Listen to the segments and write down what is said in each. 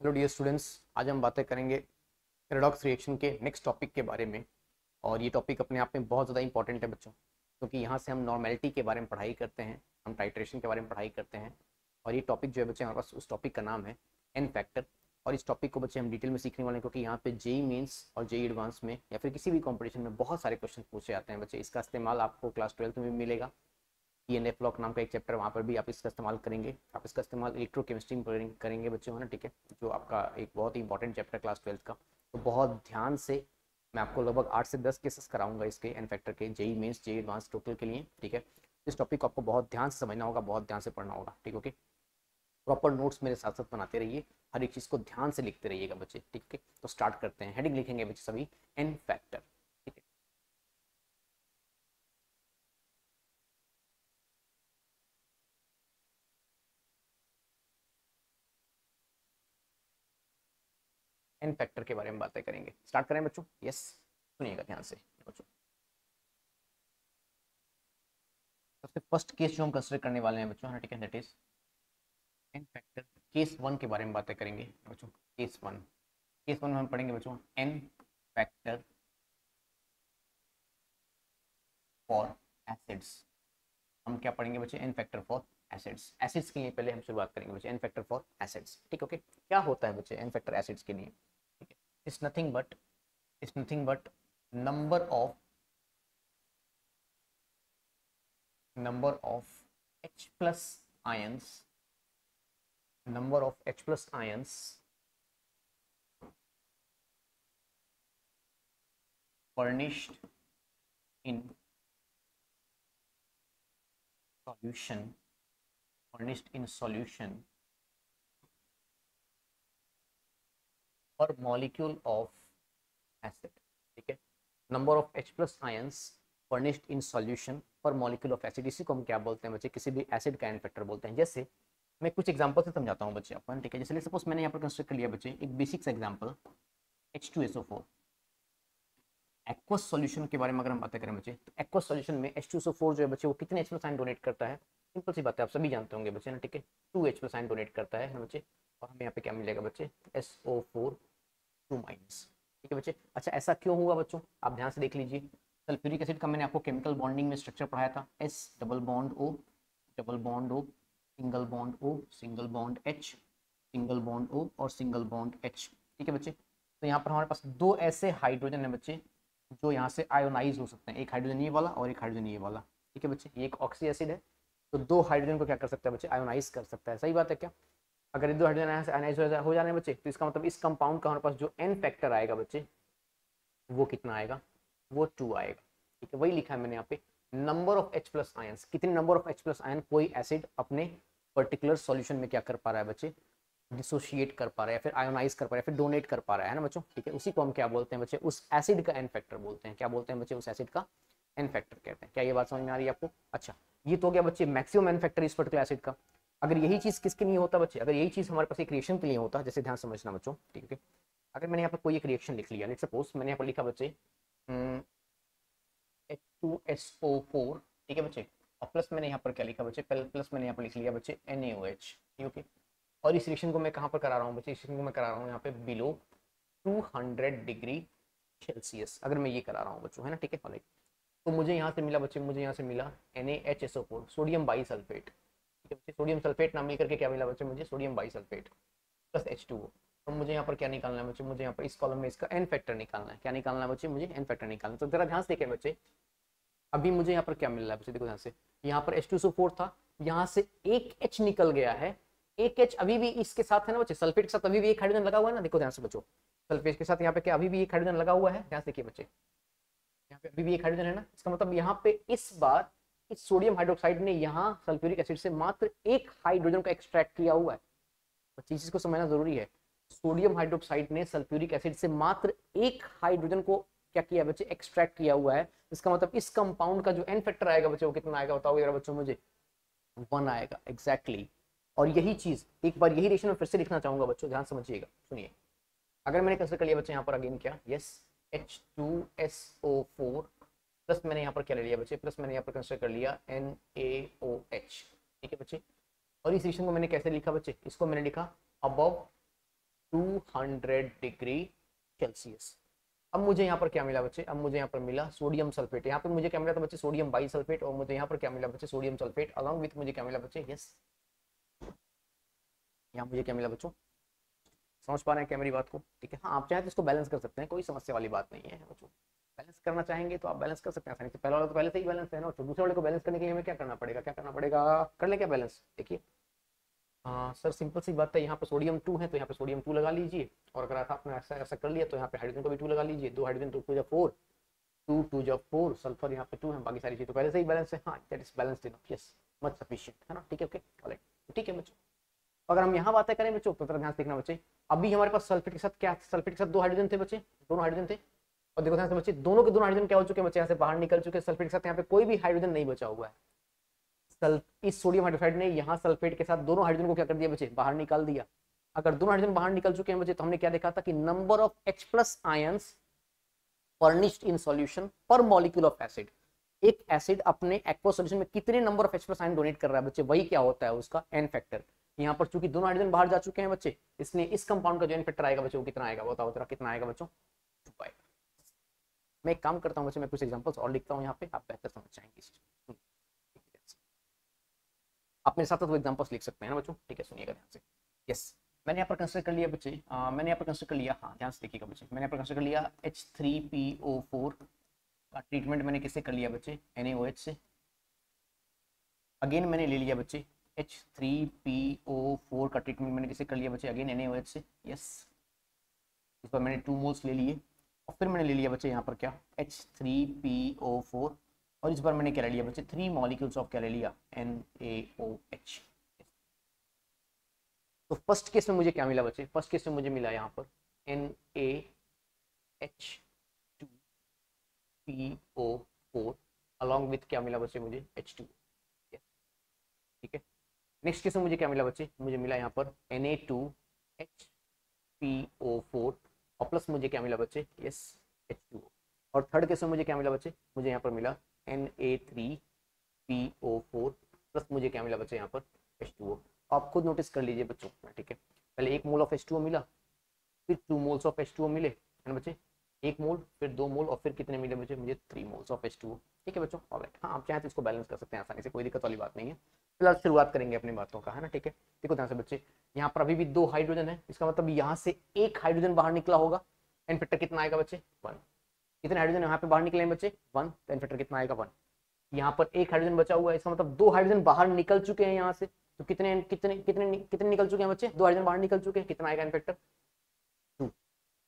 Hello dear students, आज हम बातें करेंगे पैराडॉक्स रिएक्शन के नेक्स्ट टॉपिक के बारे में। और ये टॉपिक अपने आप में बहुत ज़्यादा इंपॉर्टेंट है बच्चों, क्योंकि यहाँ से हम नॉर्मेलिटी के बारे में पढ़ाई करते हैं, हम टाइट्रेशन के बारे में पढ़ाई करते हैं। और ये टॉपिक जो है बच्चे, हमारे पास उस टॉपिक का नाम है एन फैक्टर। और इस टॉपिक को बच्चे हम डिटेल में सीखने वाले हैं, क्योंकि यहाँ पे जेई मेंस और जेई एडवांस में या फिर किसी भी कॉम्पिटिशन में बहुत सारे क्वेश्चन पूछे जाते हैं बच्चे। इसका इस्तेमाल आपको क्लास 12 में भी मिलेगा। ENF लॉक नाम का एक चैप्टर, वहाँ पर भी आप इसका इस्तेमाल करेंगे। आप इसका इस्तेमाल इलेक्ट्रोकेमिस्ट्री में करेंगे बच्चों, है ना, ठीक है, जो आपका एक बहुत ही इंपॉर्टेंट चैप्टर क्लास 12 का। तो बहुत ध्यान से मैं आपको लगभग 8 से 10 केसेस कराऊंगा इसके एन फैक्टर के, JEE Mains JEE advance total के लिए, ठीक है। इस टॉपिक को आपको बहुत ध्यान से समझना होगा, बहुत ध्यान से पढ़ना होगा, ठीक है। ओके, प्रॉपर नोट्स मेरे साथ साथ बनाते रहिए, हर एक चीज़ को ध्यान से लिखते रहिएगा बच्चे, ठीक है। तो स्टार्ट करते हैं। हेडिंग लिखेंगे बच्चे सभी, एन फैक्टर, ठीक है। एन फैक्टर के बारे में बातें करेंगे। स्टार्ट करें बच्चों? यस, सुनिएगा ध्यान से बच्चों। सबसे फर्स्ट केस जो हम कंसिडर करने वाले हैं बच्चों, ठीक है, that is n factor. Case 1 के बारे में बातें करेंगे बच्चों। केस 1 में हम पढ़ेंगे बच्चों एन फैक्टर फॉर एसिड्स। हम क्या पढ़ेंगे बच्चे? N factor for acids. Acids के लिए पहले हम शुरुआत करेंगे बच्चे, एन फैक्टर फॉर एसिड्स, ठीक है। ओके, क्या होता है बच्चे एन फैक्टर एसिड्स के लिए? ठीक है, it's nothing but number of H plus ions, number of H plus ions furnished in solution per molecule of acid, ठीक है। Number of H plus ions furnished in solution per molecule of acid, इसी को हम क्या बोलते हैं बच्चे? किसी भी एसिड का एन फैक्टर बोलते हैं। जैसे मैं कुछ एग्जांपल से समझाता हूँ बच्चे अपन, ठीक है। जैसे सपोज मैंने यहाँ पर कंसिडर कर लिया बच्चे एक basic example H2SO4। Aqueous solution के बारे में अगर हम बातें करें बच्चे, तो एक्वस सॉल्यूशन में H2SO4 जो है बच्चे, वो कितने H प्लस आयन डोनेट करता है? सिंपल सी बात है, आप सभी जानते होंगे बच्चे ना, ठीक है, 2 H प्लस आयन डोनेट करता है ना बच्चे। और हमें यहाँ पे क्या मिलेगा बच्चे? SO4 2 माइनस, ठीक है बच्चे। अच्छा, ऐसा क्यों हुआ बच्चों? आप ध्यान से देख लीजिए। सल्फ्यूरिक एसिड का मैंने आपको केमिकल बॉन्डिंग में स्ट्रक्चर पढ़ाया था, S double bond O double bond O, single bond O single bond H, single bond O और सिंगल बॉन्ड H, ठीक है बच्चे। तो यहाँ पर हमारे पास दो ऐसे हाइड्रोजन है बच्चे जो यहाँ से आयोनाइज हो सकते हैं, एक हाइड्रोजन ये वाला और एक हाइड्रोजन ये वाला, ठीक है बच्चे। ये एक ऑक्सी एसिड है, तो दो हाइड्रोजन को क्या कर सकता है बच्चे? आयोनाइज कर सकता है। सही बात है क्या? अगर ये दो हाइड्रोजन यहाँ से आयोनाइज हो जा रहे हैं बच्चे, तो इसका मतलब इस कंपाउंड का हमारे पास जो एन फैक्टर आएगा बच्चे, वो कितना आएगा? वो 2 आएगा, ठीक है। वही लिखा है मैंने यहाँ पे, number of H plus ions. कितने number of H plus ion कोई एसिड अपने पर्टिकुलर सॉल्यूशन में क्या कर पा रहा है बच्चे? डिसोशिएट कर पा रहा है, या फिर आयोनाइज कर पा रहा है, या फिर डोनेट कर पा रहा है ना बच्चों, ठीक है। उसी को हम क्या बोलते हैं बच्चे? उस एसिड का एन फैक्टर बोलते हैं। क्या बोलते हैं बच्चे? उस एसिड का एन फैक्टर कहते हैं। क्या ये बात समझ में आ रही है आपको? अच्छा, ये तो हो गया बच्चे मैक्सिमम एन फैक्टर इस पर्टिकुलर एसिड का। अगर यही चीज किसके लिए होता बच्चे? अगर यही चीज हमारे पास एक रिएक्शन के लिए होता, जैसे ध्यान समझना बच्चों, ठीक है। अगर मैंने यहाँ पर कोई एक रिएक्शन लिख लिया, लेट्स सपोज मैंने यहाँ पर लिखा बच्चे H2SO4, ठीक है बच्चे, और प्लस मैंने यहाँ पर क्या लिखा बच्चे? प्लस मैंने यहाँ पर लिख लिया बच्चे NaOH, ठीक है। और इस रिएक्शन को मैं कहाँ पर करा रहा हूँ बच्चे? इस रिएक्शन को मैं करा रहा हूँ यहाँ पे बिलो 200 डिग्री सेल्सियस, अगर मैं ये करा रहा हूँ बच्चों, है ना, ठीक है। तो मुझे यहाँ से मिला बच्चे, मुझे यहाँ से मिला NaHSO4 सोडियम बाई सल्फेट, ठीक है बच्चे। सोडियम सल्फेट नाम लेकर के क्या मिला बच्चे? मुझे sodium by sulphate plus H2O। तो मुझे यहाँ पर क्या निकालना है बच्चे? मुझे यहाँ पर इस कॉलम में इसका एन फैक्टर निकालना है। क्या निकालना है बच्चे? मुझे एन फैक्टर निकालना है। तो जरा ध्यान से देखें बच्चे, अभी मुझे यहाँ पर क्या मिल रहा है बच्चे? देखो ध्यान से, यहाँ पर H2SO4 था, यहाँ से एक H निकल गया है, एक H अभी भी इसके साथ है ना बच्चे, सल्फेट के साथ अभी भी एक हाइड्रोजन लगा हुआ है ना। देखो ध्यान से बच्चों, सल्फेट के साथ यहाँ पे क्या अभी भी एक हाइड्रोजन लगा हुआ है? ध्यान से देखिए बच्चे, यहाँ पे अभी भी एक हाइड्रोजन है ना। इसका मतलब यहाँ पे इस बार इस सोडियम हाइड्रोक्साइड ने यहाँ सल्फ्यूरिक एसिड से मात्र एक हाइड्रोजन का एक्सट्रैक्ट किया हुआ है। बच्चे इस चीज को समझना जरूरी है। सोडियम हाइड्रोक्साइड ने सल्फ्यूरिक एसिड से मात्र एक हाइड्रोजन को क्या किया बच्चे? एक्सट्रैक्ट किया हुआ है। इसका मतलब इस कंपाउंड का जो एन फैक्टर आएगा बच्चे, वो कितना आएगा बताओगे जरा बच्चों मुझे? 1 आएगा, एग्जैक्टली। और यही चीज एक बार यही रिएक्शन में फिर से लिखना चाहूंगा बच्चों, ध्यान समझिएगा, सुनिए। अगर मैंने कंसिडर कर लिया बच्चे यहाँ पर अगेन क्या? यस, H2SO4 प्लस मैंने यहाँ पर क्या ले लिया बच्चे? प्लस मैंने यहाँ पर कंसिडर कर लिया NaOH, ठीक है बच्चे। और इस रिएक्शन को मैंने कैसे लिखा बच्चे? इसको मैंने लिखा अबव 200 डिग्री सेल्सियस। अब मुझे यहाँ पर क्या मिला बच्चे, अब मुझे यहाँ पर मिला सोडियम सल्फेट। यहाँ पर मुझे क्या मिला था बच्चे, सोडियम बाइसल्फेट, और मुझे यहाँ पर क्या मिला बच्चे, सोडियम सल्फेट अलॉन्ग विथ मुझे क्या मिला बच्चे, यस, यहाँ मुझे क्या मिला बच्चों, समझ पा रहे हैं क्या मेरी बात को? ठीक है, हाँ आप चाहें तो इसको बैलेंस कर सकते हैं, कोई समस्या वाली बात नहीं है बच्चों। बैलेंस करना चाहेंगे तो आप बैलेंस कर सकते हैं आसानी से। पहला वाला तो पहले से ही बैलेंस है ना, तो दूसरे वाले को बैलेंस करने के लिए हमें क्या करना पड़ेगा, क्या करना पड़ेगा, कर ले क्या बैलेंस, देखिए। हाँ सर, सिंपल सी बात है, यहाँ पे सोडियम 2 है तो यहाँ पे सोडियम 2 लगा लीजिए, और अगर आपने ऐसा ऐसा कर लिया तो यहाँ पे हाइड्रोजन को भी 2 लगा लीजिए। 2 हाइड्रोजन 2 2 4, 2 2 4, सल्फर यहाँ पे 2 है, बाकी सारी चीज तो पहले से ही बैलेंस है। हाँ that is balanced enough, yes, much sufficient, है ना, ठीक है, ओके ऑलराइट, ठीक है बच्चों। अगर हम यहाँ बातें करें बच्चों तो ध्यान से देखना बच्चे, अभी हमारे पास सल्फेट के साथ क्या, सल्फेट के साथ 2 हाइड्रोजन थे बच्चे, दोनों हाइड्रोजन थे, और देखो ध्यान से बच्चे, दोनों के दोनों हाइड्रोजन क्या हो चुके हैं बच्चे, यहाँ से बाहर निकल चुके हैं। सल्फेट के साथ यहाँ पे कोई भी हाइड्रोजन नहीं बचा हुआ है। इस सोडियम हाइड्रोक्साइड ने यहाँ सल्फेट के साथ दोनों हाइड्रोजन को क्या कर दिया बच्चे, बाहर निकाल दिया। अगर दोनों हाइड्रोजन बाहर निकल चुके हैं बच्चे तो हमने क्या देखा था कि number of H+ ions furnished in solution per molecule of acid, एक एसिड अपने एक्वस सॉल्यूशन में कितने number of H+ ion donate कर रहा है बच्चे, वही क्या होता है उसका एन फैक्टर। यहाँ पर चूंकि दोनों हाइड्रोजन बाहर जा चुके हैं बच्चे, इसलिए इस कंपाउंड का जो एन फैक्टर आएगा बच्चे वो कितना आएगा, बताओ जरा कितना आएगा बच्चों, 2 आएगा। मैं एक काम करता हूँ बच्चे, मैं कुछ एग्जांपल्स और लिखता हूँ यहाँ पे, आप बेहतर समझ जाएंगे इस चीज। आप मेरे साथ साथ वो एग्जांपल्स लिख सकते हैं ना बच्चों, ठीक है, सुनिएगा ध्यान से। यस, मैंने यहाँ पर कंसिडर कर लिया बच्चे, मैंने यहाँ पर कंसिडर कर लिया, हाँ ध्यान से देखिएगा बच्चे, मैंने यहाँ पर कंसिडर कर लिया H3PO4 का ट्रीटमेंट मैंने किससे कर लिया बच्चे, NaOH से। अगेन मैंने ले लिया बच्चे H3PO4 का ट्रीटमेंट मैंने किससे कर लिया बच्चे, अगेन NaOH से, यस। इस पर मैंने 2 मोल्स ले लिए, और फिर मैंने ले लिया बच्चे यहाँ पर क्या, H3PO4, और इस बार मैंने क्या ले लिया बच्चे, 3 मॉलिक्यूल्स ऑफ क्या ले लिया, NaOH। तो फर्स्ट केस में मुझे क्या मिला बच्चे, फर्स्ट केस में मुझे मिला यहाँ पर NaH2PO4 अलॉन्ग विथ क्या मिला बच्चे मुझे, H2, ठीक है। नेक्स्ट केस में मुझे क्या मिला बच्चे, मुझे मिला यहाँ पर Na2HPO4, और प्लस मुझे क्या मिला बच्चे, यस, H2O। और थर्ड केस में मुझे क्या मिला बच्चे, मुझे यहाँ पर मिला Na3PO4 प्लस मुझे क्या मिला बच्चे यहाँ पर H2O। आप खुद नोटिस कर लीजिए बच्चों, ठीक है, पहले 1 मोल ऑफ H2O मिला, फिर 2 मोल्स ऑफ H2O मिले, है ना बच्चे, 1 मोल, फिर 2 मोल, और फिर कितने मिले बच्चे मुझे, 3 मोल्स ऑफ H2O, ठीक है बच्चों, ऑलराइट। हाँ आप चाहें तो इसको बैलेंस कर सकते हैं आसानी से, कोई दिक्कत वाली बात नहीं है। फिलहाल शुरुआत करेंगे अपनी बातों का, है ना, ठीक है। देखो ध्यान से बच्चे, यहाँ पर अभी भी 2 हाइड्रोजन है, इसका मतलब यहाँ से 1 हाइड्रोजन बाहर निकला होगा, एन फैक्टर कितना आएगा बच्चे, 1। कितने हाइड्रोजन यहाँ पे बाहर निकले हैं बच्चे, 1, तो एन फैक्टर कितना आएगा, 1। यहाँ पर 1 हाइड्रोजन बचा हुआ है, इसका मतलब 2 हाइड्रोजन बाहर निकल चुके हैं यहाँ से, तो कितने कितने कितने कितने निकल चुके हैं बच्चे, 2 हाइड्रोजन बाहर निकल चुके हैं, कितना आएगा एन फैक्टर, 2।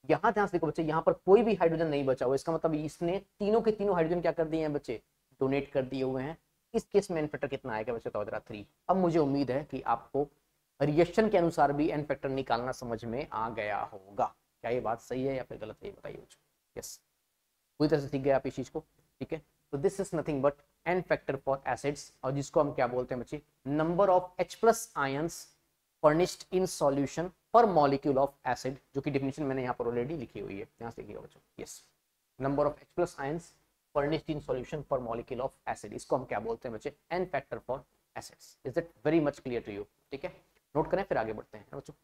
यहाँ ध्यान से देखो बच्चे, यहाँ पर कोई भी हाइड्रोजन नहीं बचा हुआ, इसका मतलब इसने तीनों के तीनों हाइड्रोजन क्या कर दिए हैं बच्चे, डोनेट कर दिए हुए हैं। इस केस में एन फैक्टर कितना आएगा बच्चे, तो 3। अब मुझे उम्मीद है कि आपको रिएक्शन के अनुसार भी एन फैक्टर निकालना समझ में आ गया होगा। क्या ये बात सही है या फिर गलत है, ये बताइए बच्चों। यस, पूरी तरह से सीख गए आप इस चीज को, ठीक है। तो this is nothing but N factor for acids, और जिसको हम क्या बोलते हैं बच्चे, number of H+ ions furnished in solution per molecule of acid, जो कि डेफिनेशन मैंने यहाँ पर ऑलरेडी लिखी हुई है, यहाँ से देखिएगा बच्चों। Yes, number of H+ ions furnished in solution per molecule of acid, इसको हम क्या बोलते हैं बच्चे, N factor for acids. Is it very much clear to you, ठीक है, नोट करें फिर आगे बढ़ते हैं बच्चों।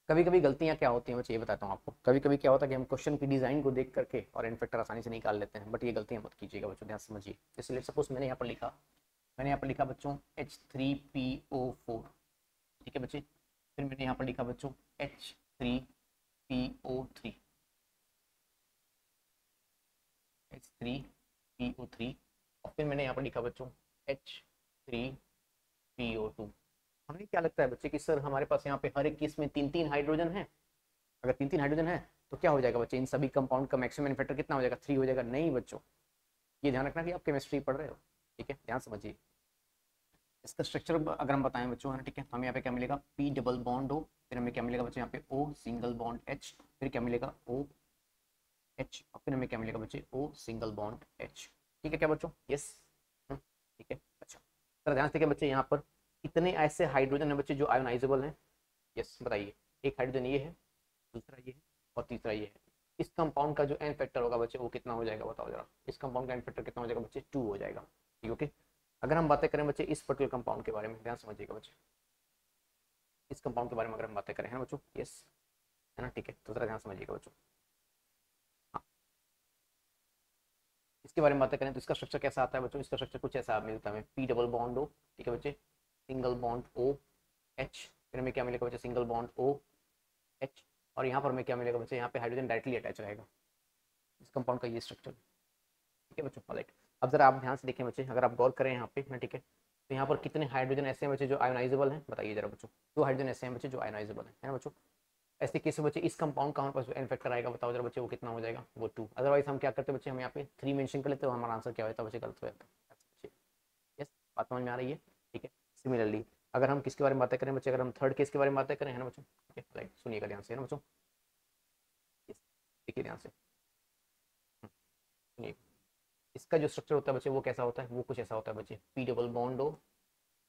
कभी कभी गलतियां क्या होती हैं बच्चे, ये बताता हूँ आपको। कभी कभी क्या होता है कि हम क्वेश्चन की डिजाइन को देख करके और एन फैक्टर आसानी से निकाल लेते हैं, बट ये गलतियां मत कीजिएगा बच्चों, ध्यान समझिए। इसलिए सपोज मैंने यहाँ पर लिखा, मैंने यहाँ पर लिखा बच्चों H3PO4, ठीक है बच्चे, फिर मैंने यहाँ पर लिखा बच्चों H3PO3, H3PO3, और फिर मैंने यहाँ पर लिखा बच्चों H3PO2। हमें क्या लगता है बच्चे कि सर हमारे पास यहाँ पे हर एक केस में 3-3 हाइड्रोजन है, अगर 3-3 हाइड्रोजन है तो क्या हो जाएगा बच्चे, इन सभी कंपाउंड का मैक्सिमम फैक्टर कितना हो जाएगा, 3 हो जाएगा। नहीं बच्चों, ये ध्यान रखना कि आप केमिस्ट्री पढ़ रहे हो, ठीक है, ध्यान समझिए। इसका स्ट्रक्चर अगर हम बताएं बच्चों, है ना, ठीक है, हमें यहाँ पे क्या मिलेगा, P डबल बॉन्ड O, फिर हमें क्या मिलेगा बच्चे यहाँ पे O सिंगल बॉन्ड H, फिर क्या मिलेगा OH, और फिर हमें क्या मिलेगा बच्चे O सिंगल बॉन्ड H, ठीक है क्या बच्चों, यस, ठीक है। अच्छा सर ध्यान से देखिए बच्चे, यहाँ पर कितने ऐसे हाइड्रोजन है बच्चे जो आयोनाइजेबल हैं, यस बताइए। एक हाइड्रोजन ये है, दूसरा ये है, और तीसरा ये है। इस कंपाउंड का जो एन फैक्टर होगा बच्चे वो कितना हो जाएगा बताओ जरा, इस कंपाउंड का एन फैक्टर कितना हो जाएगा बच्चे, 2 हो जाएगा। ठीक, ओके। अगर हम बातें करें बच्चे इस पर्टिकुलर कंपाउंड के बारे में, ध्यान समझिएगा बच्चे, इस कंपाउंड के बारे में अगर हम बातें करें, है ना बच्चों, यस, है ना, ठीक है, तो जरा ध्यान समझिएगा बच्चों। हाँ, इसके बारे में बातें करें तो इसका स्ट्रक्चर कैसा आता है बच्चों, इसका स्ट्रक्चर कुछ ऐसा मिलता है, पी डबल बॉन्ड ओ, ठीक है बच्चे, सिंगल बॉन्ड ओ एच, फिर हमें क्या मिलेगा बच्चे, सिंगल बॉन्ड ओ एच, और यहाँ पर हमें क्या मिलेगा बच्चे, यहाँ पे हाइड्रोजन डायरेक्टली अटैच रहेगा। इस कंपाउंड का ये स्ट्रक्चर, ठीक है बच्चों, राइट। अब जरा आप ध्यान से देखें बच्चे, अगर आप गौर करें यहाँ पे ना, ठीक है, तो यहाँ पर कितने हाइड्रोजन ऐसे हैं बच्चे जो आयोनाइजेबल हैं, बताइए जरा बच्चों, 2 हाइड्रोजन ऐसे हैं बच्चे जो आयोनाइजेबल है ना बच्चों। ऐसे केस में बच्चे इस कंपाउंड का हमारे पास जो एन फैक्टर आएगा बताओ जरा बच्चे वो कितना हो जाएगा, वो 2। अदरवाइज हम क्या करते हैं बच्चे, हम यहाँ पे 3 मेंशन कर लेते हैं, तो हमारा आंसर क्या होता है बच्चे, गलत हो जाता है। यस, बात समझ में आ रही है, ठीक है। सिमिलरली अगर हम किसके बारे में बातें करें बच्चे, अगर हम थर्ड केस के बारे में बातें करें, है ना बच्चों, ठीक है, राइट, सुनिएगा ध्यान से, है ना बच्चों, देखिए ध्यान से, सुनिए। इसका जो स्ट्रक्चर होता है बच्चे वो कैसा होता है, वो कुछ ऐसा होता है बच्चे, P double bond O,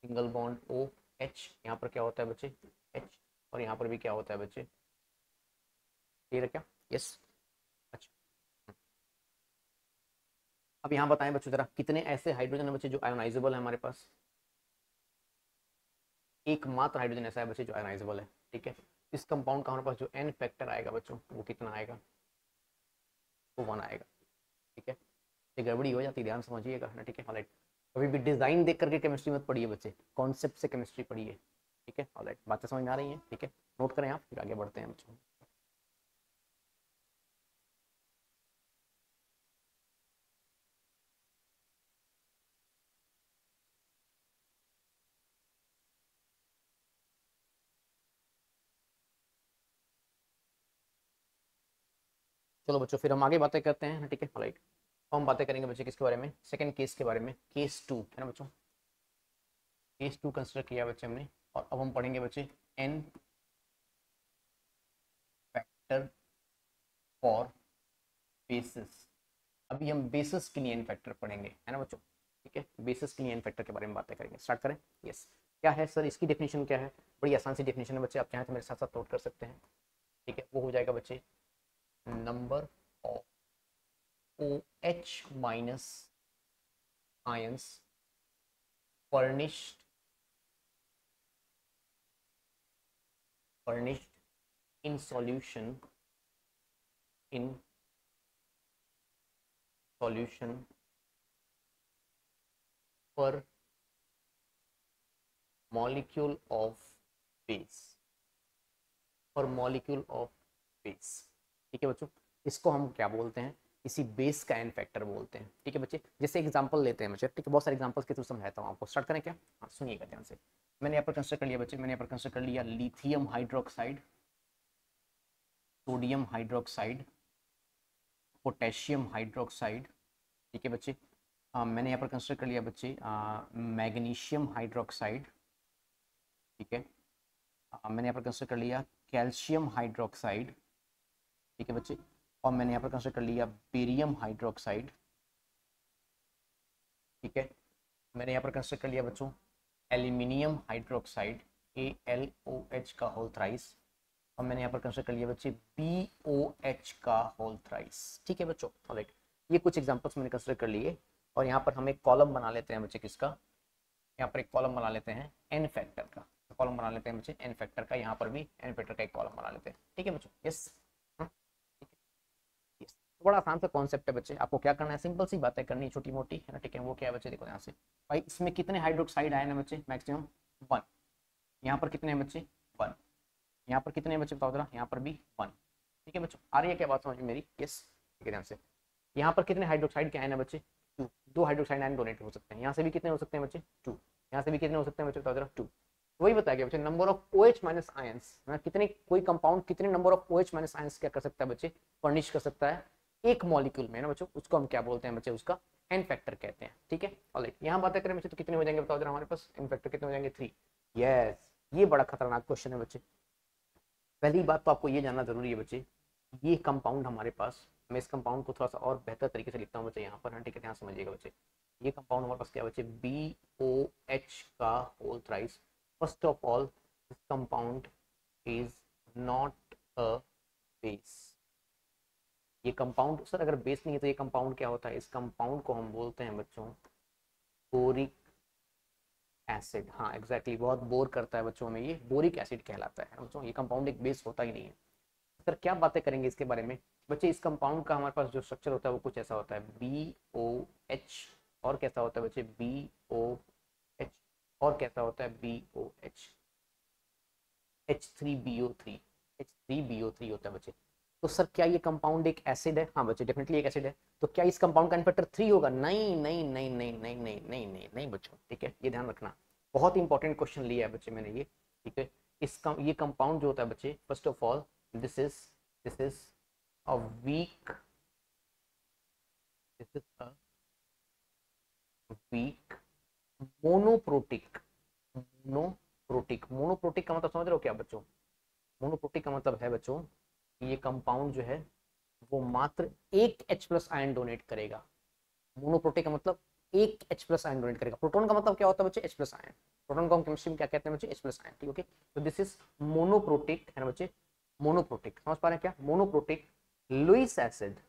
single bond O H, यहाँ पर क्या होता है बच्चे, एच, और यहाँ पर भी क्या होता है बच्चे, क्लियर है क्या, यस, अच्छा। अब यहाँ बताएं बच्चों जरा कितने ऐसे हाइड्रोजन है बच्चे जो आयोनाइजेबल है हमारे पास, एकमात्र हाइड्रोजन ऐसा है बच्चे जो आयोनाइजेबल है, ठीक है। इस कंपाउंड का हमारे पास जो एन फैक्टर आएगा बच्चों वो कितना आएगा, वो 1 आएगा, ठीक है। ये गड़बड़ी हो जाती है, ध्यान समझिएगा ना, ठीक है, ऑलराइट। कभी भी डिजाइन देख करके केमिस्ट्री मत पढ़िए बच्चे, कॉन्सेप्ट से केमिस्ट्री पढ़िए, ठीक है, ऑलराइट, बातें समझ में आ रही हैं, ठीक है, नोट करें आप, फिर आगे बढ़ते हैं बच्चों। चलो बच्चों फिर हम आगे बातें करते हैं, ठीक है, ऑलराइट। हम बातें करेंगे बच्चे किसके बारे में, सेकंड केस के बारे में, केस 2, है ना बच्चों, केस 2 कंसिडर किया बच्चे हमने, और अब हम पढ़ेंगे बच्चे एन फैक्टर फॉर बेसिस। अभी हम बेसिस के लिए एन फैक्टर पढ़ेंगे, है ना बच्चों, ठीक है, बेसिस के लिए एन फैक्टर के बारे में बातें करेंगे, स्टार्ट करें, यस। क्या है सर इसकी डेफिनेशन क्या है, बड़ी आसान सी डेफिनेशन है बच्चे, आप चाहें तो मेरे साथ साथ नोट कर सकते हैं, ठीक है, वो हो जाएगा बच्चे, number of O H minus ions furnished furnished in solution per molecule of base, per molecule of base, ठीक है बच्चों। इसको हम क्या बोलते हैं, इसी बेस का एन फैक्टर बोलते हैं, ठीक है बच्चे। जैसे एग्जांपल लेते हैं बच्चे, ठीक है, बहुत सारे एग्जांपल्स के थ्रू समझाता हूँ आपको, स्टार्ट करें क्या, हाँ सुनिएगा ध्यान से। मैंने यहाँ पर कंसिडर कर लिया बच्चे, मैंने यहाँ पर कंसिडर कर लिया lithium hydroxide, sodium hydroxide, potassium hydroxide, ठीक है बच्चे। मैंने यहाँ पर कंसिडर कर लिया बच्चे मैग्नीशियम हाइड्रोक्साइड, ठीक है। मैंने यहाँ पर कंसिडर कर लिया कैल्शियम हाइड्रोक्साइड, ठीक है बच्चे। और मैंने यहाँ पर कंसिडर कर लिया बेरियम हाइड्रोक्साइड, ठीक है। मैंने यहाँ पर कंसिडर कर लिया बच्चों एल्यूमिनियम हाइड्रोक्साइड, AlOH का होल थ्राइस। और मैंने यहाँ पर कंसिडर कर लिया बच्चे BOH का होल थ्राइस, ठीक है बच्चों, ऑलराइट। ये कुछ एग्जांपल्स मैंने कंसिडर कर लिए, और यहाँ पर हम एक कॉलम बना लेते हैं बच्चे किसका, यहाँ पर एक कॉलम बना लेते हैं एन फैक्टर का, कॉलम बना लेते हैं बच्चे एन फैक्टर का, यहाँ पर भी एन फैक्टर का एक कॉलम बना लेते हैं, ठीक है बच्चों, यस, यस। तो बड़ा आसान सा कॉन्सेप्ट है बच्चे, आपको क्या करना है, सिंपल सी बातें करनी है छोटी मोटी, है ना, ठीक है। वो क्या है बच्चे, देखो यहाँ से, भाई इसमें कितने हाइड्रोक्साइड आए ना बच्चे, मैक्सिमम 1। यहाँ पर कितने हैं बच्चे, 1। यहाँ पर कितने हैं बच्चे बताओ जरा, यहाँ पर भी 1, ठीक है बच्चों, आ रही है क्या बात समझ में मेरी, यस, ठीक है ध्यान से। यहाँ पर कितने हाइड्रोक्साइड के आयन है बच्चे, 2, 2 हाइड्रोक्साइड आयन डोनेट हो सकते हैं, यहाँ से भी कितने हो सकते हैं बच्चे, 2, यहाँ से भी कितने हो सकते हैं बच्चे बताओ जरा, 2। वही बताया गया बच्चे, number of OH minus ions, कितने, कोई कंपाउंड कितने number of OH minus ions क्या कर सकता है बच्चे, फर्निश कर सकता है एक मॉलिक्यूल में, ना बच्चों, उसको हम क्या बोलते हैं बच्चे, उसका एन फैक्टर कहते हैं, ठीक है, ऑलराइट। यहाँ बातें करें बच्चे तो कितने हो जाएंगे बताओ जरा, हमारे पास एन फैक्टर कितने हो जाएंगे, 3, यस। ये बड़ा खतरनाक क्वेश्चन है बच्चे। पहली बात तो आपको ये जानना जरूरी है बच्चे, ये कंपाउंड हमारे पास, मैं इस कंपाउंड को थोड़ा सा और बेहतर तरीके से लिखता हूँ बच्चे यहाँ पर, हाँ ठीक है, ध्यान समझिएगा बच्चे। ये कंपाउंड हमारे पास क्या बच्चे, BOH का whole thrice. First of all this compound is not a base, ये कंपाउंड सर अगर बेस नहीं है तो ये कंपाउंड क्या होता है? इस कंपाउंड को हम बोलते हैं बच्चों बोरिक एसिड। हाँ एग्जैक्टली, बहुत बोर करता है बच्चों में, ये बोरिक एसिड कहलाता है बच्चों। ये कंपाउंड एक बेस होता ही नहीं है। सर क्या बातें करेंगे इसके बारे में बच्चे? इस कंपाउंड का हमारे पास जो स्ट्रक्चर होता है वो कुछ ऐसा होता है BOH। और कैसा होता है बच्चे? BOH। और कैसा होता है? BOH। H3BO3। H3BO3 होता है बच्चे। तो सर क्या ये कंपाउंड एक एसिड है? हाँ बच्चे डेफिनेटली एक एसिड है। तो क्या इस कंपाउंड का इन्फेक्टर 3 होगा? नहीं नहीं नहीं नहीं नहीं नहीं नहीं नहीं नहीं बच्चों, ठीक है, ये ध्यान रखना। बहुत इंपॉर्टेंट क्वेश्चन लिया है बच्चे मैंने ये, ठीक है। ये कंपाउंड जो होता है बच्चे, first of all this is a weak this is a weak monoprotic. Monoprotic का मतलब समझ रहे हो क्या बच्चों? मोनोप्रोटिक का मतलब है बच्चों कि ये कंपाउंड जो है वो मात्र एक H+ आयन डोनेट करेगा। मोनोप्रोटिक का मतलब एक H+ आयन डोनेट करेगा। प्रोटॉन का मतलब क्या होता है बच्चे? H+ ion. प्रोटॉन को हम केमिस्ट्री में क्या कहते हैं बच्चे? H+ आयन, ठीक है। तो दिस इज मोनोप्रोटिक है ना बच्चे, मोनोप्रोटिक, समझ पा रहे हैं क्या? Monoprotic Lewis acid,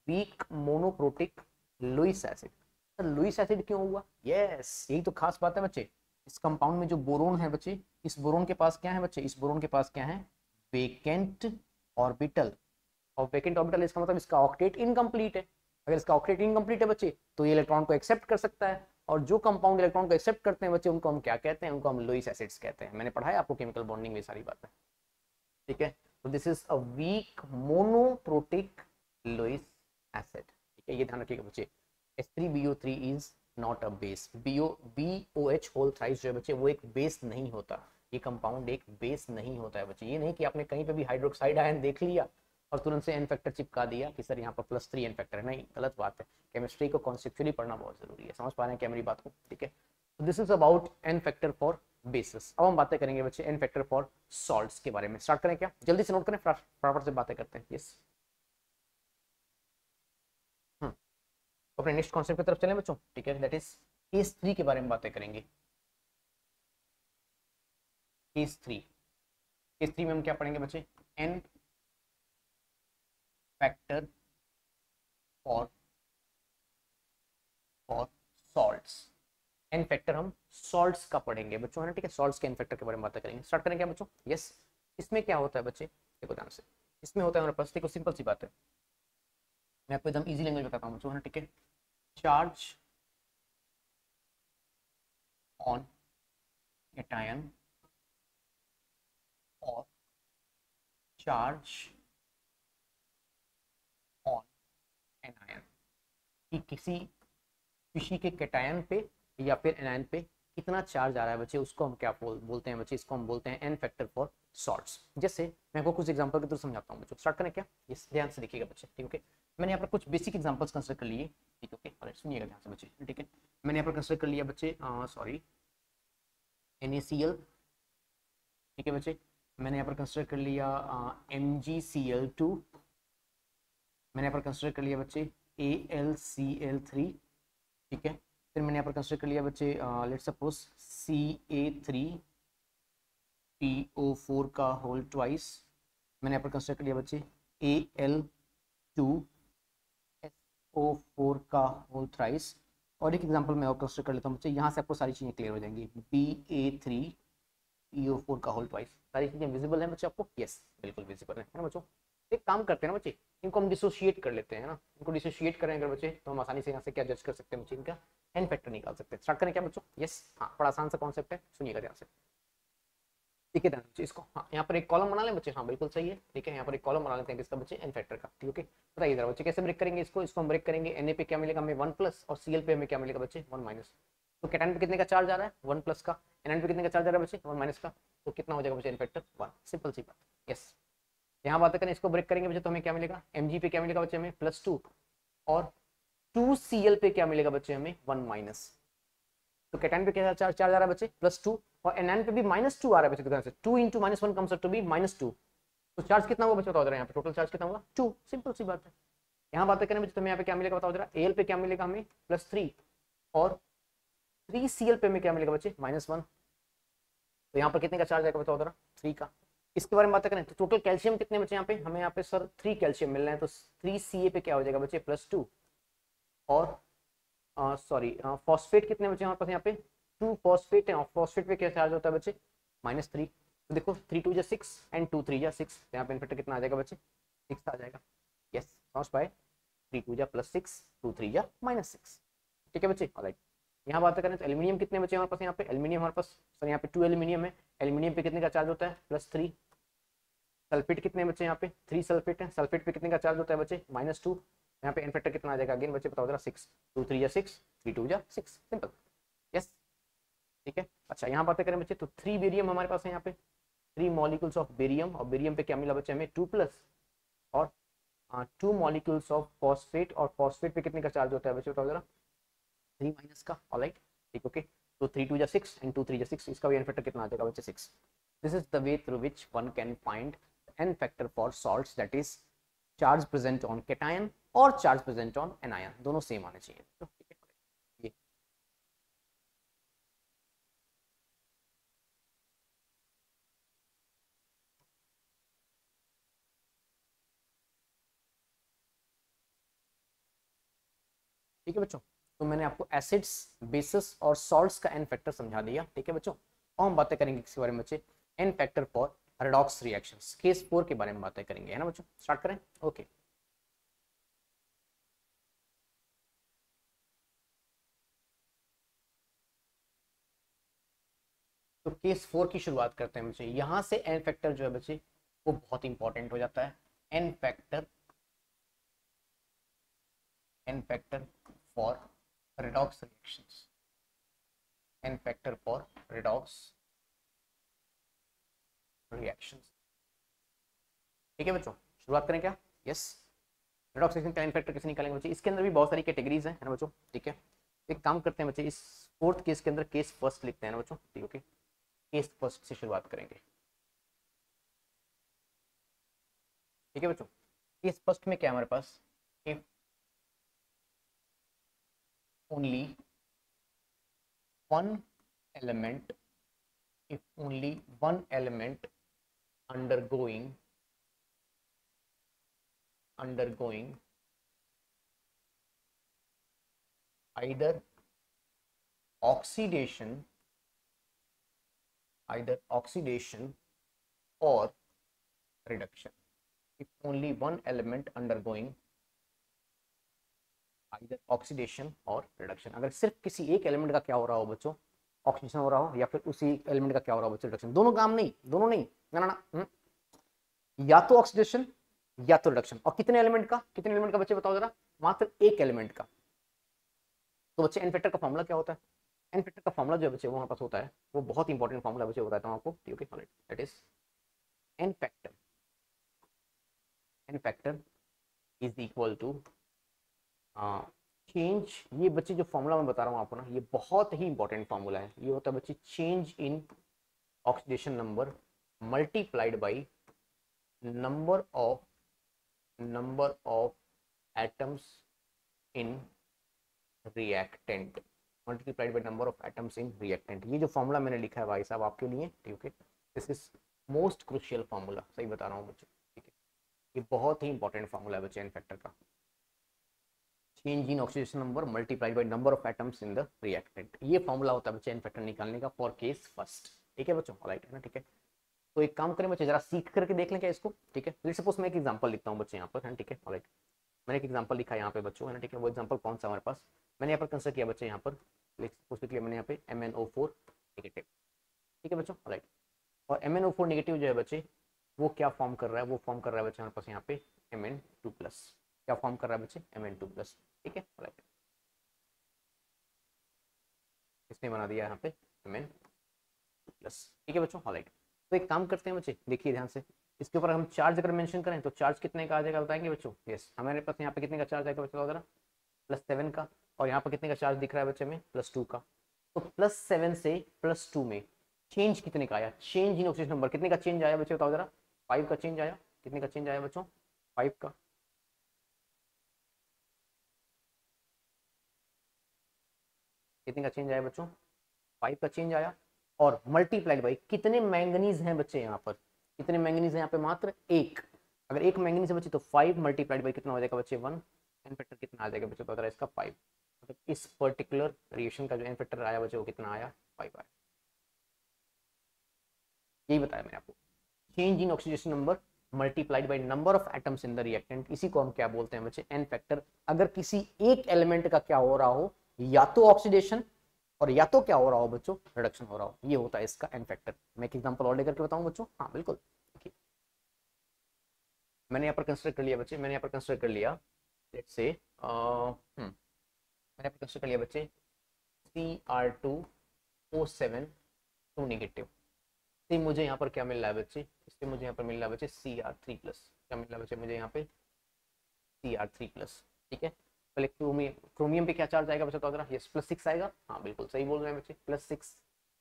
weak monoprotic Lewis acid. Lewis acid क्यों हुआ? यस, यही तो खास बात है बच्चे। इस कंपाउंड में जो बोरोन है बच्चे, इस बोरोन के पास क्या है बच्चे? इस बोरोन के पास क्या है? Vacant orbital. और वेकेंट ऑर्बिटल इसका मतलब इसका ऑक्टेट इनकम्प्लीट है। अगर इसका ऑक्टेट इनकम्प्लीट है बच्चे तो ये इलेक्ट्रॉन को एक्सेप्ट कर सकता है। और जो कंपाउंड इलेक्ट्रॉन को एक्सेप्ट करते हैं बच्चे उनको हम क्या कहते हैं? उनको हम लुईस एसिड्स कहते हैं। मैंने पढ़ा है आपको केमिकल बॉन्डिंग में सारी बातें, ठीक है। तो this is a weak monoprotic Lewis acid, ठीक है, ये ध्यान रखिएगा बच्चे। H3BO3 is not a base. BOH whole thrice जो है बच्चे वो एक बेस नहीं होता। ये कंपाउंड एक बेस नहीं होता है बच्चे। ये नहीं कि आपने कहीं पे भी हाइड्रोक्साइड आयन देख लिया और तुरंत से एन फैक्टर चिपका दिया कि सर यहाँ पर +3 एन फैक्टर है। नहीं, गलत बात है। केमिस्ट्री को कॉन्सेप्चुअली पढ़ना बहुत जरूरी है। समझ पा रहे हैं क्या मेरी बात को? ठीक है। This is about an factor for basis. अब हम बातें करेंगे बच्चे एन फैक्टर फॉर सॉल्ट्स के बारे में। स्टार्ट करें क्या? जल्दी से नोट करें, फटाफट से बातें करते हैं। यस, तो अपने नेक्स्ट कॉन्सेप्ट की तरफ चलें बच्चों, ठीक है। दैट इज केस 3 के बारे में बातें करेंगे। केस 3 में हम क्या पढ़ेंगे बच्चे? N factor for for salts. N factor हम सॉल्ट्स का पढ़ेंगे बच्चों, है ना, ठीक है। सॉल्ट्स के एन फैक्टर के बारे में बातें करेंगे। स्टार्ट करें क्या बच्चों? यस। इसमें क्या होता है बच्चे? देखो ध्यान से, इसमें होता है हमारे पास, देखो सिंपल सी बात है, मैं आपको एकदम इजी लैंग्वेज बताता हूँ बच्चों, है ना, ठीक है। चार्ज ऑन कैटायन और चार्ज ऑन एनायन, कि किसी के कैटायन पे या फिर एनायन पे कितना चार्ज आ रहा है बच्चे, उसको हम क्या बोलते हैं बच्चे? इसको हम बोलते हैं एन फैक्टर फॉर सॉल्ट्स। जैसे मैं आपको कुछ एग्जांपल के थ्रू समझाता हूँ बच्चों। स्टार्ट करें क्या? इस ध्यान से देखिएगा बच्चे, ठीक है। मैंने यहाँ पर कुछ बेसिक एग्जांपल्स कंसिडर कर लिए, ठीक है, ओके, और सुनिएगा ध्यान से बच्चे, ठीक है। मैंने यहाँ पर कंसिडर कर लिया बच्चे, सॉरी, NaCl, ठीक है बच्चे। मैंने यहाँ पर कंसिडर कर लिया MgCl2। मैंने यहाँ पर कंसिडर कर लिया बच्चे AlCl3, ठीक है। फिर मैंने यहाँ पर कंसिडर कर लिया बच्चे लेट्स सपोज CA3PO4 का होल ट्वाइस। मैंने यहाँ पर कंसिडर कर लिया बच्चे Al2SO4 का होल थ्राइस। और एक एग्जांपल मैं और कंसिडर कर लेता हूँ बच्चे, यहाँ से आपको सारी चीज़ें क्लियर हो जाएंगी। BA3PO4 का होल ट्वाइस। सारी चीज़ें विजिबल हैं बच्चे आपको? यस, बिल्कुल विजिबल है ना बच्चों। एक काम करते हैं ना बच्चे, इनको हम डिसोशिएट कर लेते हैं ना। इनको डिसोशिएट करें अगर बच्चे तो हम आसानी से यहाँ से क्या जज कर सकते हैं बच्चे? इनका एन फैक्टर निकाल सकते हैं। स्टार्ट करें क्या बच्चों? यस, हाँ, बड़ा आसान सा कॉन्सेप्ट है, सुनिएगा ध्यान से, ठीक है ध्यान से इसको। हाँ, यहाँ पर एक कॉलम बना लें बच्चे। हाँ बिल्कुल सही है, ठीक है। यहाँ पर एक कॉलम बना लेते हैं किसका बच्चे? एन फैक्टर का, ठीक है। बताइए जरा बच्चे कैसे ब्रेक करेंगे इसको? इसको हम ब्रेक करेंगे, Na पे क्या मिलेगा हमें? 1+ और Cl पे हमें क्या मिलेगा बच्चे? 1-। तो कैटायन पे कितने का चार्ज आ रहा है? 1+ का। एनायन पे कितने का चार्ज आ रहा है बच्चे? 1- का। तो कितना हो जाएगा बच्चे? N factor 1। सिंपल सी बात, यस। यहाँ बात करें, इसको ब्रेक करेंगे बच्चे तो हमें क्या मिलेगा? Mg पे क्या मिलेगा बच्चे? हमें +2। और 2Cl पे क्या मिलेगा बच्चे? हमें 1-। तो कैटायन पे क्या चार्ज आ रहा है बच्चे? +2। और एनायन पे भी -2 आ रहा है बच्चे, कितना से? 2 × -1 कम्स आउट टू बी -2। तो चार्ज कितना होगा बच्चे? बताओ जरा यहाँ पे टोटल चार्ज कितना होगा? 2। सिंपल सी बात है। यहाँ बातें करें बच्चे तो यहाँ पे क्या मिलेगा? बताओ जरा। Al पे क्या मिलेगा हमें? +3। और 3Cl पे हमें क्या मिलेगा बच्चे? -1। तो यहाँ पर कितने का चार्ज आएगा बताओ जरा? 3 का। इसके बारे में बात करें तो टोटल कैल्शियम कितने बचे यहाँ पे, हमें यहाँ पे सर 3 कैल्शियम मिल रहे हैं, तो 3 Ca पे क्या हो जाएगा बच्चे +2, और सॉरी फॉस्फेट कितने बचे हमारे पास यहाँ पे 2 फॉस्फेट है, और फॉस्फेट पे क्या चार्ज होता है बच्चे -3, तो देखो 3 2 6 एंड 2 3 6, तो यहाँ पे इनफेक्टर कितना आ जाएगा बच्चे 6 आ जाएगा। यस क्रॉस बाय 3 2 +6 2 3 -6, ठीक है बच्चे। ऑलराइट, यहाँ बात करें तो एल्यूमिनियम कितने बचे हमारे पास यहाँ पे, एल्यूमिनियम हमारे पास सर यहाँ पे 2 एल्यूमिनियम है, एल्यूमिनियम पे कितने का चार्ज होता है +3, सल्फेट कितने बचे यहाँ पे 3 सल्फेट है, सल्फेट पे कितने का चार्ज होता है बच्चे -2, यहाँ पे इनफेक्टर कितना आ जाएगा अगेन बच्चे बताओ जरा 6 2 3 6 3 2 6, सिंपल। यस ठीक है। अच्छा यहाँ बातें करें बच्चे तो 3 बेरियम हमारे पास है यहाँ पे, 3 मॉलिक्यूल्स ऑफ बेरियम, और बेरियम पे क्या मिला बच्चे हमें 2+, और 2 मॉलिक्यूल्स ऑफ फॉस्फेट, और फॉस्फेट पे कितने का चार्ज होता है बच्चे बताओ जरा 3- का। ऑलराइट ठीक ओके, तो 3 2 6 एंड 2 3 6, इसका भी एन फैक्टर कितना आ जाएगा बच्चे 6। This is the way through which one can find n factor for salts, that is charge present on cation और चार्ज प्रेजेंट ऑन एनायन, दोनों सेम आने चाहिए। तो ठीक है ये ठीक है बच्चों, तो मैंने आपको एसिड्स बेसिस और सॉल्ट्स का एन फैक्टर समझा दिया, ठीक है बच्चों। और हम बातें करेंगे किसके बारे में बच्चे, N factor for redox reactions, case 4 के बारे में बातें करेंगे, है ना बच्चों। स्टार्ट करें, ओके। तो केस 4 की शुरुआत करते हैं बच्चे, यहाँ से एन फैक्टर जो है बच्चे वो बहुत इंपॉर्टेंट हो जाता है। N factor, n factor for redox reactions, n factor for redox reactions, ठीक है बच्चों। शुरुआत करें क्या, यस। रेडॉक्स रिएक्शन का एन फैक्टर कैसे निकालेंगे बच्चे, इसके अंदर भी बहुत सारी कैटेगरीज है ना बच्चों, ठीक है। एक काम करते हैं बच्चे, इस 4th केस के अंदर केस फर्स्ट लिखते हैं ना बच्चों, ठीक है ओके। केस फर्स्ट से शुरुआत करेंगे, ठीक है बच्चों। केस फर्स्ट में क्या है हमारे पास, if only one element, if only one element undergoing either oxidation or reduction, if only one element undergoing either oxidation or reduction, अगर सिर्फ किसी एक एलिमेंट का क्या हो रहा हो बच्चों ऑक्सीडेशन हो रहा हो, या फिर उसी एलिमेंट का क्या हो रहा हो बच्चों रिडक्शन, दोनों काम नहीं, दोनों नहीं, ना ना ना, या तो ऑक्सीडेशन या तो रिडक्शन, और कितने एलिमेंट का, कितने एलिमेंट का बच्चे बताओ जरा, मात्र एक एलिमेंट का। तो बच्चे एन फैक्टर का फॉर्मूला क्या होता है, एन फैक्टर का फॉर्मूला जो बच्चे वो हमारे पास होता है, वो बहुत इंपॉर्टेंट फॉर्मूला बच्चे बताता हूँ आपको, ठीक है। That is n factor, n factor is equal to change, ये बच्चे जो फॉर्मूला मैं बता रहा हूँ आपको ना, ये बहुत ही इंपॉर्टेंट फॉर्मूला है, ये होता है बच्चे change in oxidation number multiplied by number of atoms in reactant, multiplied by number of atoms in reactant. ये जो फॉर्मूला मैंने लिखा है भाई साहब आपके लिए, ठीक है, this is most crucial formula, सही बता रहा हूँ बच्चों, ठीक है। ये बहुत ही इंपॉर्टेंट फॉर्मूला है बच्चे एन फैक्टर का, change in oxidation number multiplied by number of atoms in the reactant, ये फॉर्मूला होता है बच्चे एन फैक्टर निकालने का फॉर केस फर्स्ट, ठीक है बच्चों, राइट है ना, ठीक है। तो एक काम करें बच्चे, जरा सीख करके देख लें क्या इसको, ठीक है। लेट्स सपोज मैं एक एग्जांपल लिखता हूँ बच्चे यहाँ पर, है ठीक है, राइट। मैंने एक एग्जांपल लिखा है यहाँ पे बच्चों, है ना, ठीक है। वो एग्जांपल कौन सा हमारे पास, मैंने यहाँ पर कंसिडर किया बच्चे, यहाँ पर लिया मैंने यहाँ पे MnO4 नेगेटिव, ठीक है बच्चों, राइट। और MnO4 नेगेटिव जो है बच्चे वो क्या फॉर्म कर रहा है, वो फॉर्म कर रहा है बच्चे हमारे पास यहाँ पे Mn2+, क्या फॉर्म कर रहा है बच्चे Mn2+, ठीक है, राइट। इसने बना दिया यहाँ पे Mn2+, ठीक है बच्चों, राइट। तो एक काम करते हैं बच्चे, देखिए ध्यान से, इसके ऊपर हम चार्ज अगर मेंशन करें तो चार्ज कितने का आ जाएगा बताएंगे बच्चों, यस। हमारे पास यहाँ पे कितने का चार्ज आएगा बच्चों जरा, +7 का, और यहाँ पर कितने का चार्ज दिख रहा है बच्चे में +2 का। तो +7 से +2 में चेंज कितने का आया, चेंज इन ऑक्सीडेशन नंबर कितने का चेंज आया बच्चे बताओ जरा, 5 का चेंज आया, कितने का चेंज आया बच्चों 5 का, कितने का चेंज आया बच्चों 5 का चेंज आया। और मल्टीप्लाइड बाई कितने मैंगनीज हैं बच्चे यहाँ पर, कितने मैंगनीज है यहाँ पे? मात्र एक। अगर एक मैंगनीज है बच्चे तो 5 मल्टीप्लाइड बाई कितना हो जाएगा बच्चे? 1। एन फैक्टर कितना आ जाएगा बच्चे? तो इसका 5। मतलब इस पर्टिकुलर रिएक्शन का जो एन फैक्टर आया बच्चे वो कितना आया? 5 आया। यही बताया मैंने आपको। Change in oxidation number multiplied by number of atoms in the reactant, इसी को हम क्या बोलते हैं बच्चे? N factor. अगर किसी एक एलिमेंट का क्या हो रहा हो, या तो ऑक्सीडेशन और या तो क्या हो रहा हो बच्चों? रिडक्शन हो रहा हो, ये होता है इसका एन फैक्टर। मैं एक एग्जांपल और लेकर के बताऊं बच्चों? हाँ बिल्कुल। देखिए मैंने यहाँ पर कंसिडर कर लिया बच्चे, मैंने यहाँ पर कंसिडर कर लिया, लेट्स से मैंने यहाँ पर कंसिडर कर लिया बच्चे Cr2O7 2 नेगेटिव। इससे मुझे यहाँ पर क्या मिल रहा है बच्चे? इससे मुझे यहाँ पर मिल रहा है बच्चे Cr3 प्लस। क्या मिल रहा है बच्चे मुझे यहाँ पे? Cr3 plus. ठीक है, पहले क्रोमियम, क्रोमियम पे क्या चार्ज आएगा बच्चे? बताओ जरा। यस, +6 आएगा। हाँ बिल्कुल सही बोल रहे हैं बच्चे, +6।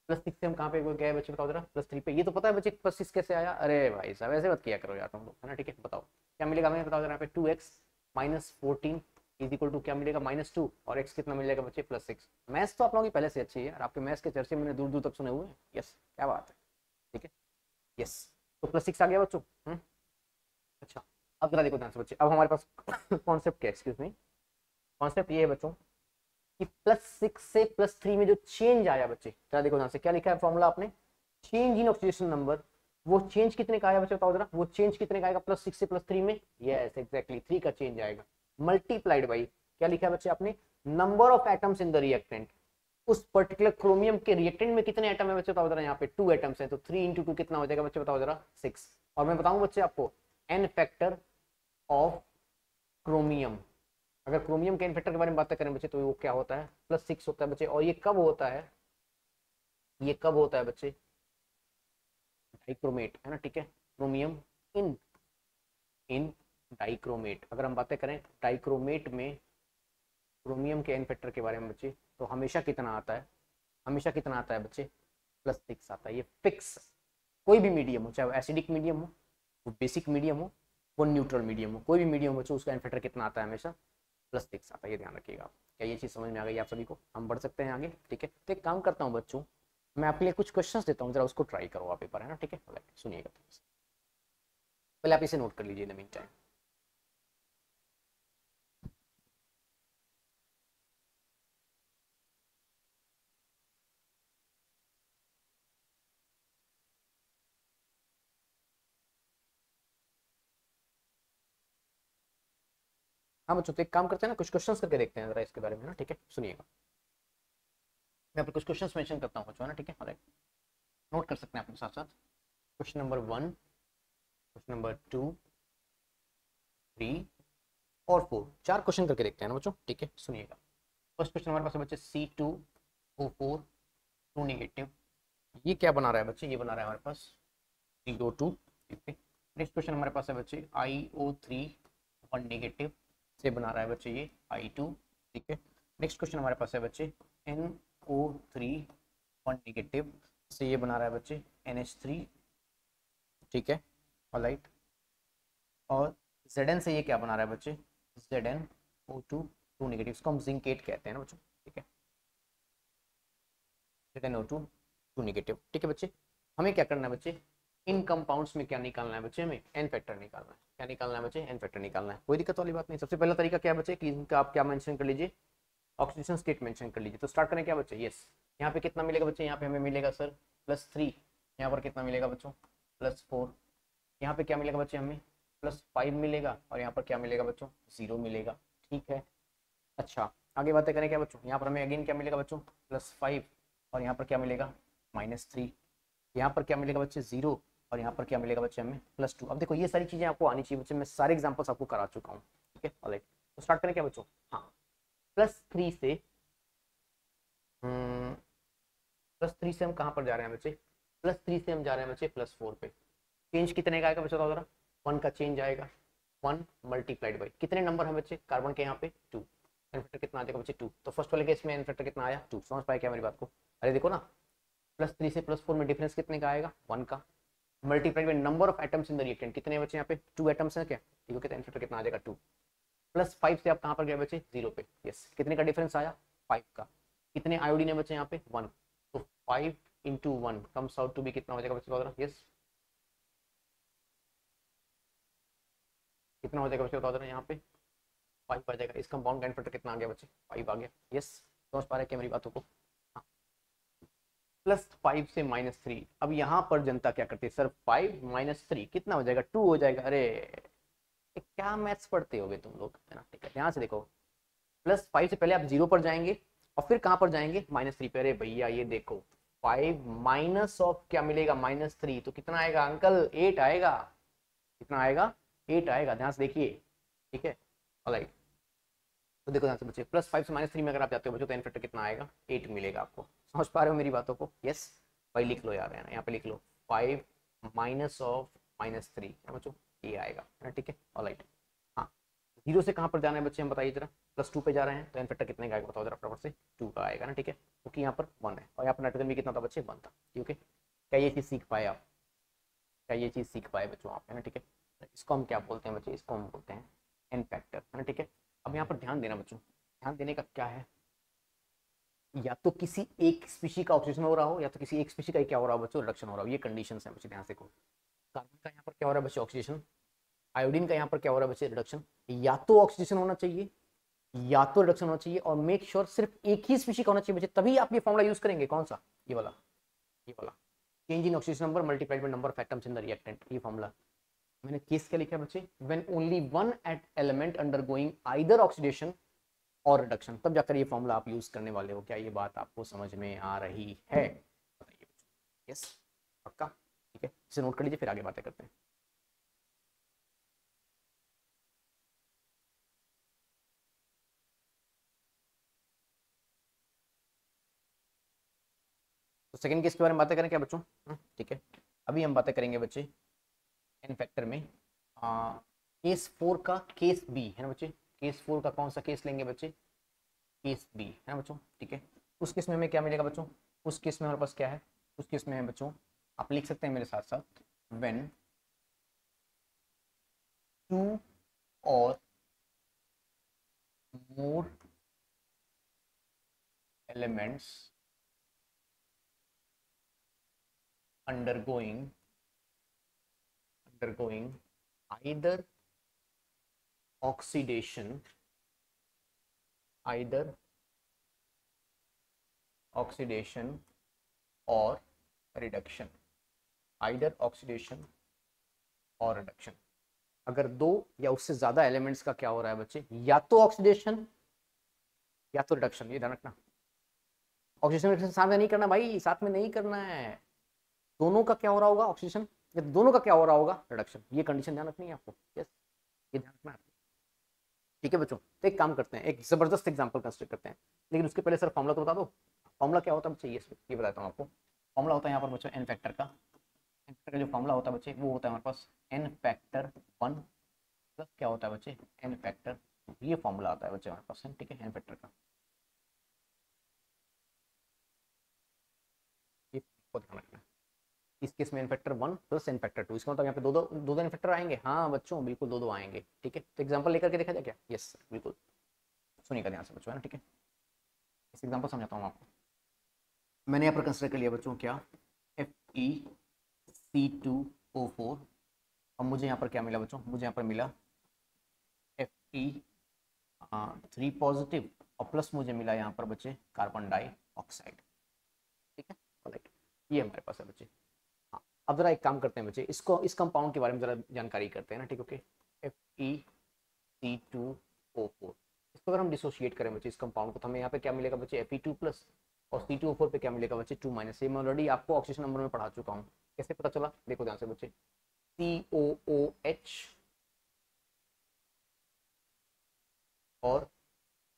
+6 से हम कहाँ पे गए बच्चे? बताओ जरा। +3 पे। ये तो पता है बच्चे +6 कैसे आया? अरे भाई साहब ऐसे मत किया करो यार तुम लोग, है ना? ठीक है, बताओ क्या मिलेगा हमें? बताओ जरा। यहाँ पे 2x minus 14 is equal to क्या मिलेगा? -2। और x कितना मिलेगा बच्चे? +6। मैथ्स तो आप लोगों की पहले से अच्छी है यार, आपके मैथ्स के चर्चे मैंने दूर दूर तक सुने हुए हैं। यस, क्या बात है। ठीक है, यस। तो +6 आ गया बच्चों। अच्छा, अब जरा देखो ध्यान से बच्चे, अब हमारे पास कॉन्सेप्ट क्या है? एक्सक्यूज मी, कॉन्सेप्ट ये है बच्चों कि +6 से +3 में जो चेंज आया बच्चे, जरा देखो ध्यान से, क्या लिखा है फॉर्मूला आपने? Change in oxidation number. वो चेंज कितने का आया बच्चे? बताओ जरा। वो चेंज कितने का आएगा +6 से +3 में? यस एग्जैक्टली 3 का चेंज आएगा। मल्टीप्लाइड बाई क्या लिखा है बच्चे आपने? Number of atoms in the reactant. उस पर्टिकुलर क्रोमियम के रिएक्टेंट में कितने एटम है बच्चे? बताओ जरा। यहाँ पे 2 एटम्स है, तो 3 इंटू 2 कितना हो जाएगा बच्चे? बताओ जरा। 6। और मैं बताऊं बच्चे आपको, एन फैक्टर ऑफ क्रोमियम। अगर क्रोमियम के एन फैक्टर के बारे में बात करें बच्चे, तो वो क्या होता है? +6 होता है बच्चे। और ये कब होता है? ये कब होता है बच्चे? डाइक्रोमेट, है ना? ठीक है, क्रोमियम इन इन डाइक्रोमेट। अगर हम बातें करें डाइक्रोमेट में क्रोमियम के एन फैक्टर के बारे में बच्चे, तो हमेशा कितना आता है? हमेशा कितना आता है बच्चे? +6 आता है। ये फिक्स। कोई भी मीडियम हो, चाहे वो एसिडिक मीडियम हो, वो बेसिक मीडियम हो, वो न्यूट्रल मीडियम हो, कोई भी मीडियम हो, उसका एन फैक्टर कितना आता है? हमेशा +6 आता है। ये ध्यान रखिएगा। क्या ये चीज़ समझ में आ गई आप सभी को? हम बढ़ सकते हैं आगे। ठीक है, तो एक काम करता हूँ बच्चों, मैं आपके लिए कुछ क्वेश्चंस देता हूँ, जरा उसको ट्राई करो आप पेपर, है ना? ठीक है, सुनिएगा। पहले आप इसे नोट कर लीजिए इन द मीन टाइम। हाँ बच्चों, तो एक काम करते हैं ना, कुछ क्वेश्चंस करके देखते हैं जरा इसके बारे में ना। ठीक है, सुनिएगा, मैं आपको कुछ क्वेश्चंस मेंशन करता हूँ बच्चों, है ना? ठीक है, नोट कर सकते हैं अपने साथ साथ। क्वेश्चन नंबर 1, क्वेश्चन नंबर 2, 3 और 4, 4 क्वेश्चन करके देखते हैं ना बच्चों। ठीक है, सुनिएगा। फर्स्ट क्वेश्चन हमारे पास है बच्चे C2O4 2 नेगेटिव। ये क्या बना रहा है बच्चे? ये बना रहा है हमारे पास CO2। ठीक है, नेक्स्ट क्वेश्चन हमारे पास है बच्चे IO3 1 नेगेटिव से बना रहा है बच्चे ये I2। ठीक है, नेक्स्ट क्वेश्चन हमारे पास है बच्चे NO3 1 नेगेटिव से ये बना रहा है बच्चे NH3। ठीक है, ऑलराइट। और Zn से ये क्या बना रहा है बच्चे? ZnO2 2 नेगेटिव, इसको हम जिंकेट कहते हैं ना बच्चों। ठीक है, ZnO2 2 नेगेटिव। ठीक है बच्चे, हमें क्या करना है बच्चे? इन कंपाउंड्स में क्या निकालना है बच्चे? हमें एन फैक्टर निकालना है। क्या निकालना है बच्चे? एन फैक्टर निकालना है। कोई दिक्कत वाली बात नहीं। सबसे पहला तरीका क्या है बच्चे कि इनका आप क्या मेंशन कर लीजिए? ऑक्सीडेशन स्टेट मेंशन कर लीजिए। तो स्टार्ट करें क्या बच्चे? यस, यहाँ पे कितना मिलेगा बच्चे? यहाँ पे हमें मिलेगा सर +3। यहाँ पर कितना मिलेगा बच्चों? +4। यहाँ पे क्या मिलेगा बच्चे? हमें +5 मिलेगा। और यहाँ पर क्या मिलेगा बच्चों? 0 मिलेगा। ठीक है, अच्छा आगे बातें करें क्या बच्चों? यहाँ पर हमें अगेन क्या मिलेगा बच्चों? +5। और यहाँ पर क्या मिलेगा? -3। यहाँ पर क्या मिलेगा बच्चे? 0। और यहाँ पर क्या मिलेगा बच्चे? हमें +2। अब देखो ये सारी चीजें आपको आनी चाहिए बच्चे, मैं सारे एग्जांपल्स आपको करा चुका हूँ। ठीक है, ऑलराइट, तो स्टार्ट करें क्या बच्चों? हाँ, +3 से +3 से हम कहाँ पर जा रहे हैं बच्चे? +3 से हम जा रहे हैं बच्चे +4 पे। चेंज कितने का आएगा बच्चे? बताओ जरा। 1 का चेंज आएगा। 1 मल्टीप्लाइड बाई कितने नंबर हैं बच्चे कार्बन के? यहाँ पे 2। एन फैक्टर कितना आ जाएगा बच्चे? 2। तो फर्स्ट वाले केस में एन फैक्टर कितना आया? 2। समझ पाए क्या मेरी बात को? अरे देखो ना, +3 से +4 में डिफरेंस कितने का आएगा? 1 का। Multiplied by number of atoms in the reactant. कितने बच्चे यहाँ पे? 2 एटम्स हैं क्या? ठीक है, एन फैक्टर कितना आ जाएगा? 2। +5 से आप कहाँ पर गए बच्चे? 0 पे। यस, कितने का डिफरेंस आया? 5 का। कितने आयोडीन है बच्चे यहाँ पे? 1। तो 5 into 1 comes out to be कितना हो जाएगा बच्चे? यस, कितना हो जाएगा बच्चे बता देना यहाँ पे 5 आ जाएगा। इस कंपाउंड का एन फैक्टर कितना आ गया बच्चे 5 आ गया। यस समझ पा रहे क्या मेरी बातों को। +5 से -3। अब यहाँ पर जनता क्या करती है सर 5 - 3 कितना हो जाएगा 2 हो जाएगा। अरे क्या मैथ्स पढ़ते होगे तुम लोग है ना। ठीक है ध्यान से देखो +5 से पहले आप 0 पर जाएंगे और फिर कहां पर जाएंगे -3 पे। अरे भैया ये देखो 5 माइनस ऑफ क्या मिलेगा -3 तो कितना आएगा अंकल 8 आएगा। कितना आएगा 8 आएगा। ध्यान से देखिए ठीक है ऑलराइट। तो देखो ध्यान से बच्चे +5 से -3 में अगर आप जाते हो बच्चों तो एन फैक्टर कितना आएगा 8 मिलेगा आपको। समझ पा रहे हो मेरी बातों को। यस भाई लिख लो यार यहाँ पे लिख लो 5 माइनस ऑफ -3 बच्चों ये आएगा है ना। ठीक है ऑलराइट। हाँ 0 से कहाँ पर जाना है बच्चे हम बताइए जरा +2 पे जा रहे हैं तो एन फैक्टर कितने का आएगा बताओ जरा फटाफट से 2 का आएगा ना। ठीक है क्योंकि यहाँ पर 1 है और यहाँ पर नाइट्रोजन भी कितना था बच्चे 1 था। ठीक है क्या ये चीज़ सीख पाए आप। क्या ये चीज़ सीख पाए बच्चों आप है ना। ठीक है इसको हम क्या बोलते हैं बच्चे इसको हम बोलते हैं एन फैक्टर है ना। ठीक है अब यहाँ पर ध्यान देना बच्चों ध्यान देने का क्या है या तो किसी एक स्पीशी का ऑक्सीजन हो रहा हो या तो किसी एक स्पीशी का क्या हो रहा हो बच्चों रिडक्शन हो रहा हो। ये कंडीशंस हैं बच्चे ध्यान से। कार्बन का यहाँ पर क्या हो रहा है बच्चे ऑक्सीडेशन। आयोडीन का यहाँ पर क्या हो रहा है बच्चे रिडक्शन। या तो ऑक्सीडेशन होना चाहिए या तो रिडक्शन होना चाहिए और मेक श्योर सिर्फ एक ही स्पीशी का होना चाहिए बच्चे तभी आप ये फॉर्मूला यूज करेंगे। कौन सा ये वाला change in oxygen number multiplied by number of atoms in the reactant. ये फॉर्मूला मैंने केस क्या लिखा है बच्चे when only one element undergoing either oxidation और रिडक्शन तब जाकर ये फॉर्मूला आप यूज करने वाले हो। क्या ये बात आपको समझ में आ रही है बताइए। यस पक्का ठीक है इसे नोट कर लीजिए फिर आगे बातें करते हैं। तो सेकंड केस के बारे में बातें करें क्या बच्चों। ठीक है अभी हम बातें करेंगे बच्चे एन फैक्टर में केस 4 का केस बी है ना बच्चे। केस 4 का कौन सा केस लेंगे बच्चे केस बी है ना बच्चों। ठीक है उस केस में हमें क्या मिलेगा बच्चों उस केस में हमारे पास क्या है उस केस में है बच्चों आप लिख सकते हैं मेरे साथ साथ व्हेन 2 और more elements undergoing either oxidation or reduction अगर दो या उससे ज्यादा एलिमेंट्स का क्या हो रहा है बच्चे या तो ऑक्सीडेशन या तो रिडक्शन। ये ध्यान रखना ऑक्सीडेशन रिडक्शन साथ में नहीं करना भाई साथ में नहीं करना है। दोनों का क्या हो रहा होगा ऑक्सीडेशन या दोनों का क्या हो रहा होगा रिडक्शन। ये कंडीशन ध्यान रखनी है आपको। यस ये ध्यान रखना है। ठीक है बच्चों तो एक काम करते हैं एक जबरदस्त एग्जांपल कंसिडर करते हैं लेकिन उसके पहले सर फॉर्मूला तो बता दो। फॉर्मूला क्या होता है बच्चे ये बताता हूँ आपको। फॉर्मूला होता है यहाँ पर बच्चों एन फैक्टर का। एन फैक्टर का जो फॉर्मूला होता है बच्चे वो होता है हमारे पास एन फैक्टर 1 प्लस क्या होता है बच्चे एन फैक्टर। ये फॉर्मूला आता है बच्चे हमारे पास। ठीक है एन फैक्टर का ये ध्यान रखना। इस केस में n factor 1 plus n factor 2 इसका मतलब यहाँ पे दो एन फैक्टर आएंगे। हाँ बच्चों बिल्कुल दो आएंगे। ठीक है तो एग्जांपल लेकर के देखा जाए क्या। यस बिल्कुल सुनिएगा ध्यान से बच्चों है ना। ठीक है इस एग्जांपल समझाता हूँ आपको। मैंने यहाँ पर कंसिडर कर लिया बच्चों क्या FeC2O4 और मुझे यहाँ पर क्या मिला बच्चों मुझे यहाँ पर मिला Fe3 पॉजिटिव और प्लस मुझे मिला यहाँ पर बच्चे कार्बन डाइऑक्साइड। ठीक है राइट ये हमारे पास है बच्चे। हाँ अब जरा एक काम करते हैं बच्चे इसको इस कंपाउंड के बारे में जरा जानकारी करते हैं ना। ठीक ओके FeC2O4 इसको अगर हम डिसोशिएट करें बच्चे इस कंपाउंड को तो हमें यहाँ पे क्या मिलेगा बच्चे Fe2 प्लस और C2O4 पे क्या मिलेगा बच्चे 2 माइनस। ये मैं ऑलरेडी आपको ऑक्सीजन नंबर में पढ़ा चुका हूँ। कैसे पता चला देखो ध्यान से बच्चे COOH और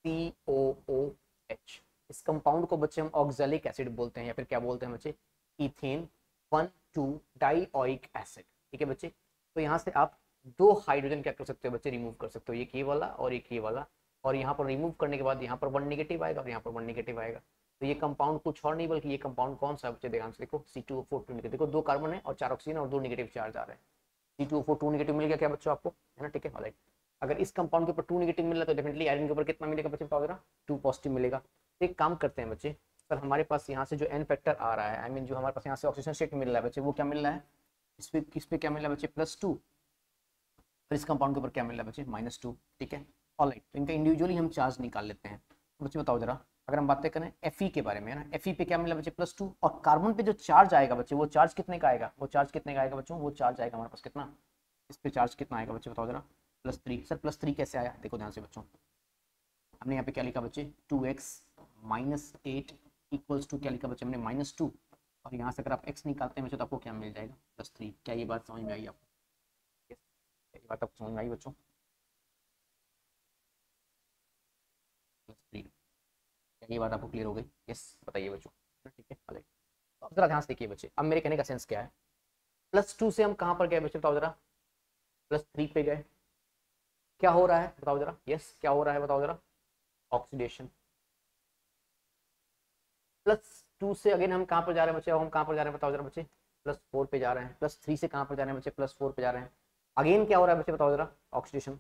COOH इस कंपाउंड को बच्चे हम ऑक्सैलिक एसिड बोलते हैं या फिर क्या बोलते हैं बच्चे इथेन 1,2 डाइओइक एसिड। ठीक है बच्चे तो यहाँ से आप दो हाइड्रोजन क्या कर सकते हो बच्चे रिमूव कर सकते हो एक ये वाला और एक ये वाला और यहाँ पर रिमूव करने के बाद यहाँ पर 1 नेगेटिव आएगा और यहाँ पर 1 नेगेटिव आएगा। तो ये कंपाउंड कुछ और नहीं बल्कि ये कंपाउंड कौन सा बच्चे ध्यान से देखो C2O4 2 नेगेटिव। देखो 2 कार्बन है और 4 ऑक्सीजन और 2 नेगेटिव चार्ज आ रहे हैं। C2O4 2 नेगेटिव मिल गया क्या बच्चों आपको है ना। ठीक है ऑलराइट अगर इस कंपाउंड के ऊपर 2 नेगेटिव मिल रहा है तो डेफिनेटली आयरन के ऊपर कितना मिलेगा बच्चे बताओ जरा 2 पॉजिटिव मिलेगा। तो एक काम करते हैं बच्चे सर हमारे पास यहाँ से जो एन फैक्टर आ रहा है आई मीन जो हमारे पास यहाँ से ऑक्सीजन स्टेट मिल रहा है बच्चे वो क्या मिल रहा है इस पे क्या मिल रहा है बच्चे +2 और इस कंपाउंड के ऊपर क्या मिल रहा है बच्चे, -2, ठीक है। ऑलराइट, तो इनका इंडिविजुअली हम चार्ज निकाल लेते हैं। तो बच्चे बताओ जरा, अगर हम बातें करें Fe के बारे में, है ना, Fe पे क्या मिला बच्चे, +2, और कार्बन पे जो चार्ज आएगा बच्चे, वो चार्ज कितने का आएगा, वो चार्ज कितने का आएगा बच्चों, वो चार्ज आएगा हमारे पास कितना, इस पे चार्ज कितना आएगा बच्चे बताओ जरा, +3। सर +3 कैसे आया, देखो ध्यान से बच्चों, हमने यहाँ पे क्या लिखा बच्चे, 2x -8 इक्वल्स टू क्या लिखा बच्चे हमने, -2, और यहाँ से अगर आप x निकालते हैं बच्चों तो आपको क्या मिल जाएगा, +3। क्या ये बात समझ में आई आपको, क्या ये बात आपको समझ में आई बच्चों, +3, क्या ये बात आपको क्लियर हो गई, यस बताइए बच्चों, ठीक है। अरे तो अब जरा ध्यान से देखिए बच्चे, अब मेरे कहने का सेंस क्या है, +2 से हम कहाँ पर गए बच्चे बताओ जरा, +3 पे गए, क्या हो रहा है बताओ जरा, यस क्या हो रहा है बताओ जरा, ऑक्सीडेशन। +2 से अगेन हम कहाँ पर जा रहे हैं बच्चे, अब हम कहाँ पर जा रहे हैं बताओ जरा बच्चे, +4 पे जा रहे हैं। +3 से कहाँ पर जा रहे हैं बच्चे, +4 पे जा रहे हैं। अगेन क्या हो रहा है बच्चे बताओ जरा, ऑक्सीडेशन।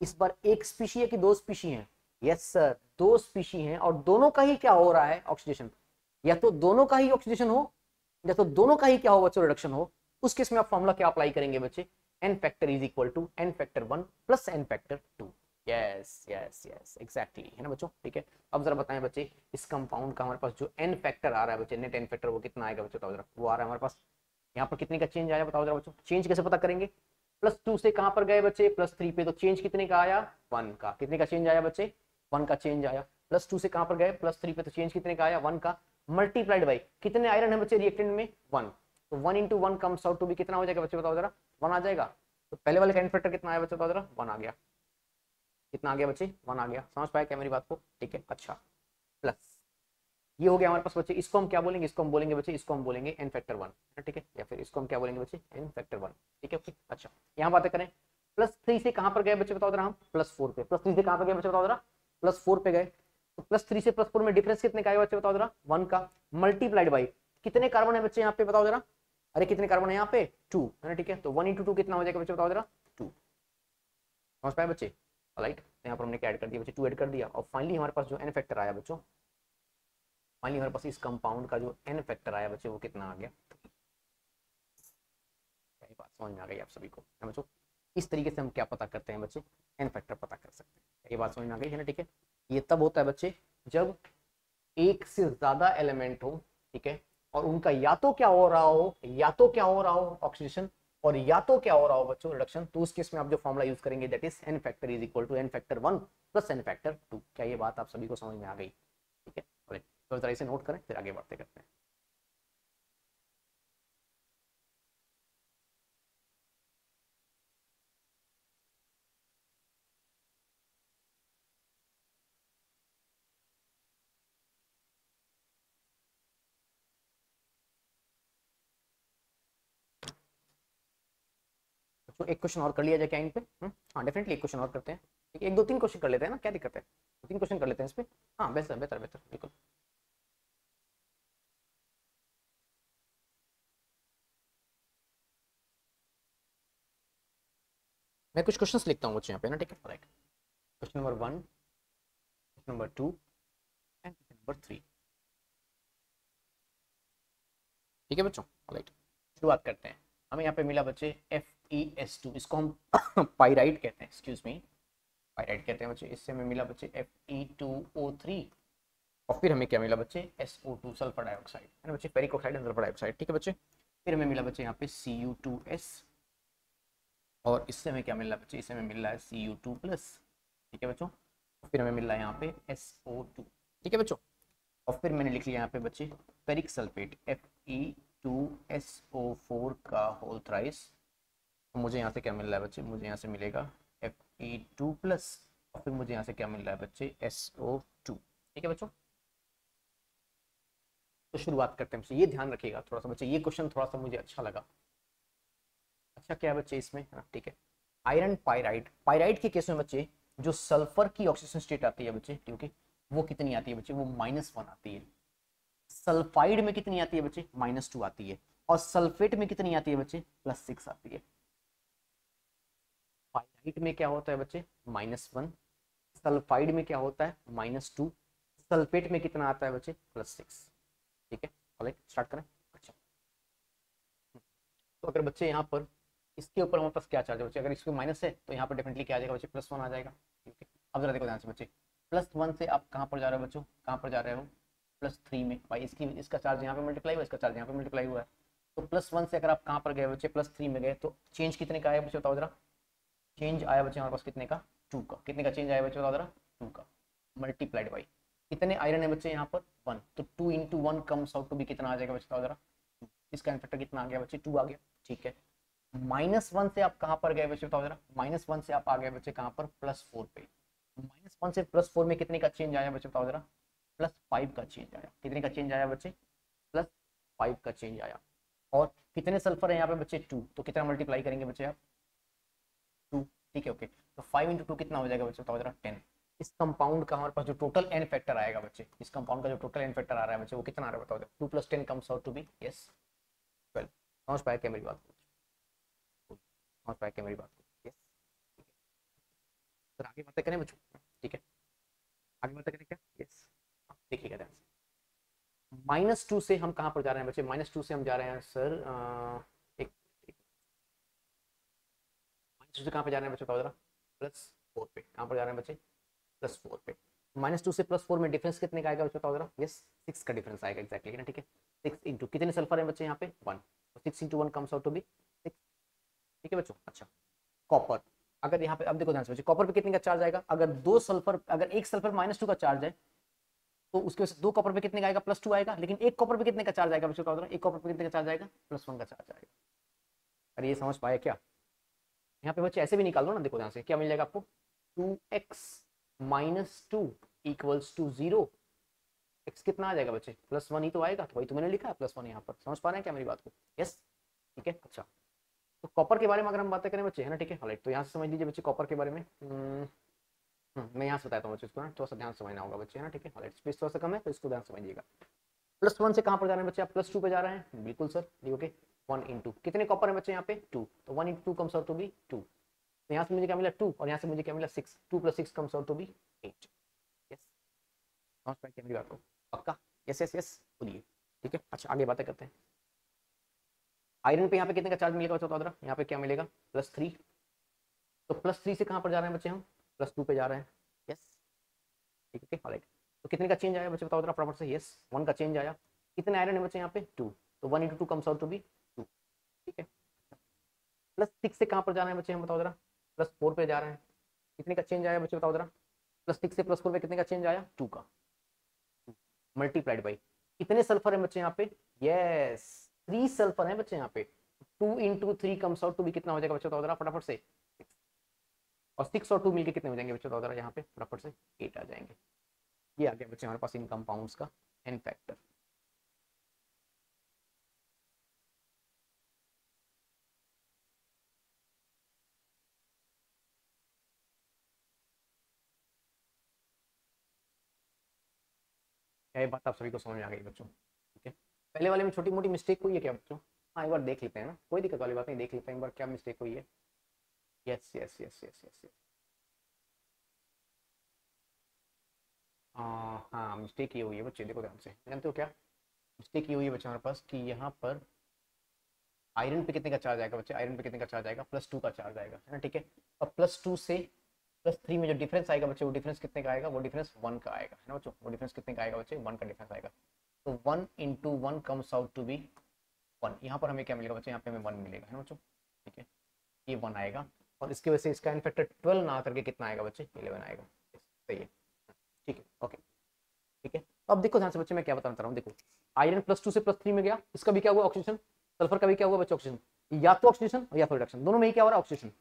इस बार एक स्पीशी है कि दो स्पीशी है, यस सर दो स्पीशी हैं, और दोनों का ही क्या हो रहा है, ऑक्सीडेशन। या तो दोनों का ही ऑक्सीडेशन हो, या तो दोनों का ही क्या हो बच्चों, रिडक्शन हो। उस केस में आप फॉर्मूला क्या अप्लाई करेंगे बच्चे, n factor is equal to n factor 1 plus n factor 2। Yes yes yes exactly, है ना बच्चों, ठीक है। अब जरा बताएं बच्चे, इस कंपाउंड का हमारे पास जो n फैक्टर आ रहा है बच्चे, नेट n फैक्टर वो कितना आएगा बच्चे बताओ जरा, वो आ रहा है हमारे पास यहाँ पर कितने का चेंज आया बताओ जरा बच्चों, चेंज कैसे पता करेंगे, +2 से कहां पर गए बच्चे, +3 पे, तो चेंज कितने का आया, 1 का। कितने का चेंज आया बच्चे, 1 का चेंज आया। +2 से कहां पर गए, +3 पे, तो चेंज कितने का आया, 1 का, मल्टीप्लाइड बाई कितने आयरन है बच्चे रिएक्टेंट में, 1, तो 1 इंटू 1 कम्स आउट टू भी कितना हो जाएगा बच्चे बताओ जरा, 1 आ जाएगा। तो पहले वाले का n फैक्टर कितना आया बच्चे बताओ जरा, 1 आ गया। कितना आ गया बच्चे, 1 आ गया, समझ पाया क्या मेरी बात को, ठीक है। अच्छा, प्लस ये हो गया हमारे पास बच्चे, इसको हम क्या बोलेंगे, इसको हम बोलेंगे बच्चे, इसको हम बोलेंगे n फैक्टर 1, ठीक है, या फिर इसको हम क्या बोलेंगे बच्चे, n फैक्टर 1, ठीक है ओके। अच्छा, यहाँ बातें करें, +3 से कहां पर गए बच्चे बताओ जरा, हम +4 पे, +3 से कहां पर गए बच्चे बताओ जरा, +4 पे गए। तो +3 से +4 में डिफरेंस कितने का है बच्चे बताओ जरा, 1 का, मल्टीप्लाइड बाई कितने कार्बन है बच्चे यहाँ पे बताओ जरा, अरे कितने कार्बन है यहाँ पे, 2, है ना, ठीक है। तो 1 इंटू 2 कितना हो जाएगा बच्चे बताओ जरा, 2, समझ पाए बच्चे, राइट। तो यहाँ पर हमने क्या ऐड कर दिया बच्चे, 2 ऐड कर दिया, और फाइनली हमारे पास जो n फैक्टर आया बच्चों, फाइनली हमारे पास इस कंपाउंड का जो n फैक्टर आया बच्चे, वो कितना आ गया, क्या बात समझ में आ गई आप सभी को, है बच्चों। इस तरीके से हम क्या पता करते हैं बच्चे, n फैक्टर पता कर सकते हैं, ये बात समझ में आ गई है ना, ठीक है। ये तब होता है बच्चे जब एक से ज्यादा एलिमेंट हो, ठीक है, और उनका या तो क्या हो रहा हो, या तो क्या हो रहा हो ऑक्सीडेशन, और या तो क्या हो रहा हो बच्चों रिडक्शन। तो उस केस में आप जो फॉर्मुला यूज करेंगे that is n factor is equal to n factor 1 plus n factor 2। क्या ये बात आप सभी को समझ में आ गई, ठीक है। तो जरा इसे नोट करें, फिर आगे बढ़ते करते हैं। तो एक क्वेश्चन और कर लिया जाए क्या इन पे, हाँ डेफिनेटली एक क्वेश्चन और करते हैं, ठीक है। एक दो तीन क्वेश्चन कर लेते हैं ना, क्या दिक्कत है, दो तीन क्वेश्चन कर लेते हैं इस पे, हाँ बेहतर बेहतर बेहतर बिल्कुल। मैं कुछ क्वेश्चंस लिखता हूँ बच्चे यहाँ पे ना, ठीक है, right. Question number 1, question number 2 and question number 3, ठीक है बच्चों, राइट। शुरुआत करते हैं। हमें यहाँ पे मिला बच्चे FeS2, इसको हम पाइराइट कहते हैं, एक्सक्यूज मी, पाइराइट कहते हैं बच्चे। इससे हमें मिला बच्चे Fe2O3, और फिर हमें क्या मिला बच्चे, SO2 सल्फर डाइऑक्साइड, है ना बच्चे, ferric oxide and sulphur dioxide, ठीक है बच्चे। फिर हमें मिला बच्चे यहाँ पे Cu2S, और इससे हमें क्या मिल रहा है बच्चे, इससे हमें मिल रहा है Cu2+, ठीक है बच्चों। फिर हमें मिल रहा है यहाँ पे SO2, ठीक है बच्चों। और फिर मैंने लिख लिया यहाँ पे बच्चे फेरिक सल्फेट Fe2SO4 का होल थ्राइस। तो मुझे यहाँ से क्या मिल रहा है बच्चे, मुझे यहाँ से मिलेगा Fe2+, और फिर मुझे यहाँ से क्या मिल रहा है बच्चे, SO2, ठीक है बच्चों। तो शुरुआत करते हैं बच्चे, ये ध्यान रखिएगा थोड़ा सा बच्चे, ये क्वेश्चन थोड़ा सा मुझे अच्छा लगा। अच्छा क्या है बच्चे इसमें, हाँ ठीक है। आयरन पाइराइड, पाइराइड के केस में बच्चे जो सल्फर की ऑक्सीजन स्टेट आती है बच्चे, क्योंकि वो कितनी आती है बच्चे, वो -1 आती है। सल्फाइड में कितनी आती है बच्चे, -2 आती है। और सल्फेट में कितनी आती है बच्चे, +6 आती है। पाइराइट में क्या होता है बच्चे, -1, सल्फाइड में क्या होता है, -2, सल्फेट में कितना आता है बच्चे, +6, ठीक है। ऑलराइट स्टार्ट करें। अच्छा, तो अगर बच्चे यहाँ पर इसके ऊपर हमारे पास क्या चार्ज है बच्चे, अगर इसको माइनस है तो यहाँ पर डेफिनेटली क्या आ जाएगा बच्चे, +1 आ जाएगा। ठीक है, अब जरा देखो ध्यान से बच्चे, +1 से आप कहाँ पर जा रहे हो बच्चों, कहाँ पर जा रहे हो, +3 में। भाई इसका चार्ज यहाँ पे मल्टीप्लाई हुआ, इसका चार्ज यहाँ पे मल्टीप्लाई हुआ है, तो +1 से अगर आप कहाँ पर गए बच्चे, +3 में गए, तो चेंज कितने का आया बच्चे बताओ जरा, चेंज आया बच्चे हमारे पास कितने का, 2 का। कितने का चेंज आया बच्चे बताओ जरा, 2 का, मल्टीप्लाइड बाई कितने आयरन है बच्चे यहाँ पर, 1, तो 2 into 1 comes out to be कितना आ जाएगा बच्चे बताओ जरा, इसका इनफैक्टर कितना आ गया बच्चे, 2 आ गया। ठीक है, -1 से आप कहाँ पर गए बच्चे बताओ जरा, -1 से आप आ गए बच्चे कहाँ पर, +4 पे। -1 से +4 में कितने का चेंज आया बच्चे बताओ जरा, +5 का चेंज आया। कितने का चेंज आया बच्चे, +5 का चेंज आया। और कितने सल्फर है यहाँ पे बच्चे, 2, तो कितना मल्टीप्लाई करेंगे बच्चे आप, 2। ठीक है, ओके, तो 5 इंटू 2 कितना हो जाएगा बच्चे बताओ जरा, 10। इस कंपाउंड का हमारे पास जो टोटल एन फैक्टर आएगा बच्चे, इस कंपाउंड का जो टोटल एन फैक्टर आ रहा है बच्चे, वो कितना आ रहा है बताओ, 2 + 10 comes out to be, yes 12। समझ पाया क्या मेरी बात को, समझ पाया क्या मेरी बात को, यस। फिर आगे बातें करें बच्चों, ठीक है, आगे बातें करें क्या, यस। देखिएगा ध्यान से, -2 से हम कहाँ पर जा रहे हैं बच्चे, -2 से हम जा रहे हैं सर, एक -2 से कहाँ पे जा रहे हैं बच्चे बताओ जरा, +4 पे। कहाँ पर जा रहे हैं बच्चे, +4 पे। -2 से +4 में डिफरेंस कितने का आएगा बच्चे बताओ जरा, यस 6 का डिफरेंस आएगा एक्जैक्टली ना। ठीक है, 6 इंटू कितने सल्फर है बच्चे यहाँ पे, 1, तो 6 into 1 comes out to be 6। ठीक है बच्चों, अच्छा कॉपर, अगर यहाँ पे अब देखो ध्यान से बच्चे, कॉपर पे कितने का चार्ज आएगा, अगर दो सल्फर, अगर एक सल्फर -2 का चार्ज है, तो उसके वजह से दो कॉपर पे कितने का आएगा, +2 आएगा। लेकिन एक कॉपर पे कितने का चार्ज आएगा बच्चों बताओ जरा, एक कॉपर पे कितने का चार्ज आएगा, +1 का चार्ज आएगा। अरे ये समझ पाए क्या, यहाँ पे बच्चे ऐसे भी निकाल लो ना, देखो ध्यान से क्या मिल जाएगा आपको, 2x - 2 = 0। x कितना आ जाएगा बच्चे, +1 ही तो आएगा, तो भाई तो मैंने लिखा है +1 यहाँ पर। समझ पा रहे हैं क्या मेरी बात को, यस। ठीक है, अच्छा तो कॉपर के बारे में अगर हम बातें करें बच्चे, है ना, ठीक है, हालाइट तो यहाँ से समझ लीजिए बच्चे कॉपर के बारे में। मैं यहाँ से बताता हूँ बच्चे, इसको ना थोड़ा सा ध्यान समझना होगा बच्चे, है ना, ठीक है, हालाइट स्पेस थोड़ा सा कम है तो इसको ध्यान समझिएगा। +1 से कहाँ पर जा रहे हैं बच्चे आप, +2 पे जा रहे हैं, बिल्कुल सर, ओके। 1 इंटू कितने कॉपर है बच्चे यहाँ पे, 2, तो 1 into 2 comes out to be 2। तो यहाँ से मुझे क्या मिला, 2, और यहाँ से मुझे क्या मिला, 6। 2 + 6 comes out to be 8। Yes, समझ पाए क्या मेरी बात को, पक्का, यस यस यस बोलिए। ठीक है, अच्छा आगे बातें करते हैं। आयरन पे यहाँ पे कितने का चार्ज मिलेगा बच्चों बताओ जरा, यहाँ पे क्या मिलेगा, +3। तो +3 से कहाँ पर जा रहे हैं बच्चे हम, +2 पे जा रहे हैं, यस। ठीक है, ऑलराइट, तो कितने का चेंज आया बच्चे बताओ जरा फटाफट से, यस 1 का चेंज आया। कितने आयरन है बच्चे यहाँ पे, 2, तो 1 into 2 comes out to be 2। ठीक है, +6 से कहाँ पर जा रहे हैं बच्चे हम बताओ जरा, +4 पे जा रहे हैं। कितने का चेंज आया बच्चे बताओ जरा, +6 से +4 पे कितने का चेंज आया, 2 का, मल्टीप्लाइड बाई कितने सल्फर है बच्चे यहाँ पे, यस 3 सल्फर है बच्चे यहाँ पे। 2 into 3 comes out to be कितना हो जाएगा बच्चे बताओ जरा फटाफट से, 6। और 6 और 2 मिलके कितने हो जाएंगे बच्चे बताओ जरा, यहाँ पे फटाफट से 8 आ जाएंगे। ये आ गया बच्चे हमारे पास इन कंपाउंड्स का एन फैक्टर। क्या ये बात आप सभी को समझ में आ गई बच्चों, ठीक है। पहले वाले में छोटी मोटी मिस्टेक हुई है क्या बच्चों, हाँ एक बार देख लेते हैं ना, कोई दिक्कत वाली बात नहीं, देख लेते हैं एक बार क्या मिस्टेक हुई है। Yes yes yes yes yes yes, हाँ मिस्टेक ये हुई है बच्चे, देखो ध्यान से, जानते हो क्या मिस्टेक ये हुई है बच्चे हमारे पास, कि यहाँ पर आयरन पे कितने का चार्ज आएगा बच्चे, आयरन पे कितने का चार्ज आएगा, +2 का चार्ज आएगा, है ना, ठीक है। और +2 से +3 में जो डिफरेंस आएगा बच्चे, वो डिफरेंस कितने का आएगा, वो डिफरेंस 1 का आएगा, है ना बच्चों, वो डिफरेंस कितने का आएगा बच्चे, 1 का डिफरेंस आएगा। तो 1 into 1 comes out to be 1। यहाँ पर हमें क्या मिलेगा बच्चे, यहाँ पे हमें 1 मिलेगा, है ना बच्चों, ठीक है, ये 1 आएगा। और इसकी वजह से इसका इनफैक्टर 12 ना करके कितना आएगा बच्चे, 11 आएगा, सही है, ठीक है, ओके। ठीक है, तो अब देखो ध्यान से बच्चे, मैं क्या बताना चाह रहा हूँ, देखो आयरन +2 से +3 में गया, इसका भी क्या हुआ ऑक्सीजन, सल्फर का भी क्या हुआ बच्चे ऑक्सीजन, या तो ऑक्सीजन या तो रिडक्शन, दोनों में ही क्या हो रहा है ऑक्सीजन।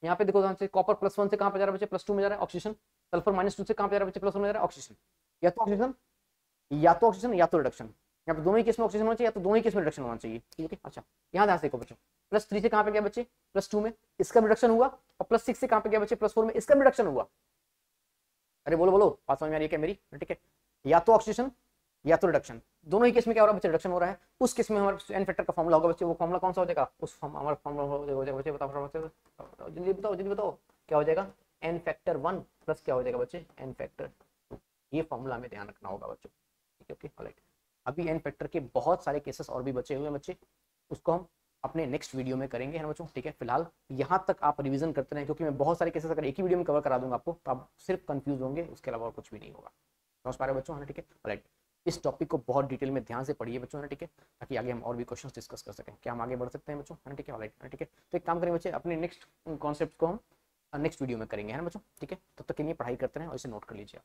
यहाँ पे देखो ध्यान से, कॉपर +1 से कहाँ पे जा रहा है बच्चे, +2 में जा रहा है ऑक्सीजन। सल्फर -2 से कहाँ पे जा रहा है बच्चे, +1 में जा रहा है ऑक्सीजन। या तो ऑक्सीजन या तो ऑक्सीजन या तो रिडक्शन, यहाँ पे दोनों ही केस में ऑक्सीजन होना चाहिए या तो दोनों ही केस में रिडक्शन होना चाहिए, ठीक है। अच्छा यहाँ ध्यान से देखो बच्चों, +3 से कहाँ पे गया बच्चे, +2 में, इसका रिडक्शन हुआ। और +6 से कहाँ पे गया बच्चे, +4 में, इसका रिडक्शन हुआ। अरे बोलो बोलो, बात समझ में आ रही है क्या मेरी, ठीक है। या तो ऑक्सीजन या तो रिडक्शन, दोनों ही केस में क्या हो रहा है बच्चे, रिडक्शन हो रहा है। उस केस में हमारे एन फैक्टर का फॉर्मूला होगा बच्चे, वो फॉर्मूला कौन सा हो जाएगा, उस हमारा फॉर्मूला हो जाएगा बच्चे, बताओ जल्दी बताओ जल्दी बताओ, क्या हो जाएगा, एन फैक्टर 1 प्लस क्या हो जाएगा बच्चे, एन फैक्टर 2। ये फॉर्मूला हमें ध्यान रखना होगा बच्चों, ठीक है, ओके ऑलराइट। अभी एन फैक्टर के बहुत सारे केसेस और भी बचे हुए हैं बच्चे, उसको हम अपने नेक्स्ट वीडियो में करेंगे है ना बच्चों, ठीक है। फिलहाल यहाँ तक आप रिवीजन करते रहें, क्योंकि मैं बहुत सारे केसेस अगर एक ही वीडियो में कवर करा दूंगा आपको तो आप सिर्फ कंफ्यूज होंगे, उसके अलावा और कुछ भी नहीं होगा। समझ पा रहे हो बच्चों, है ना, ठीक है। राइट, इस टॉपिक को बहुत डिटेल में ध्यान से पढ़िए बच्चों, है ना, ठीक है, ताकि आगे हम और भी क्वेश्चंस डिस्कस कर सकें। क्या हम आगे बढ़ सकते हैं बच्चों, है ना, ठीक है। ऑलराइट, ठीक है। तो एक काम करेंगे बच्चे, अपने नेक्स्ट कॉन्सेप्ट को हम नेक्स्ट वीडियो में करेंगे, है ना बच्चों, ठीक है। तब तक के लिए पढ़ाई करते रहें और इसे नोट कर लीजिए।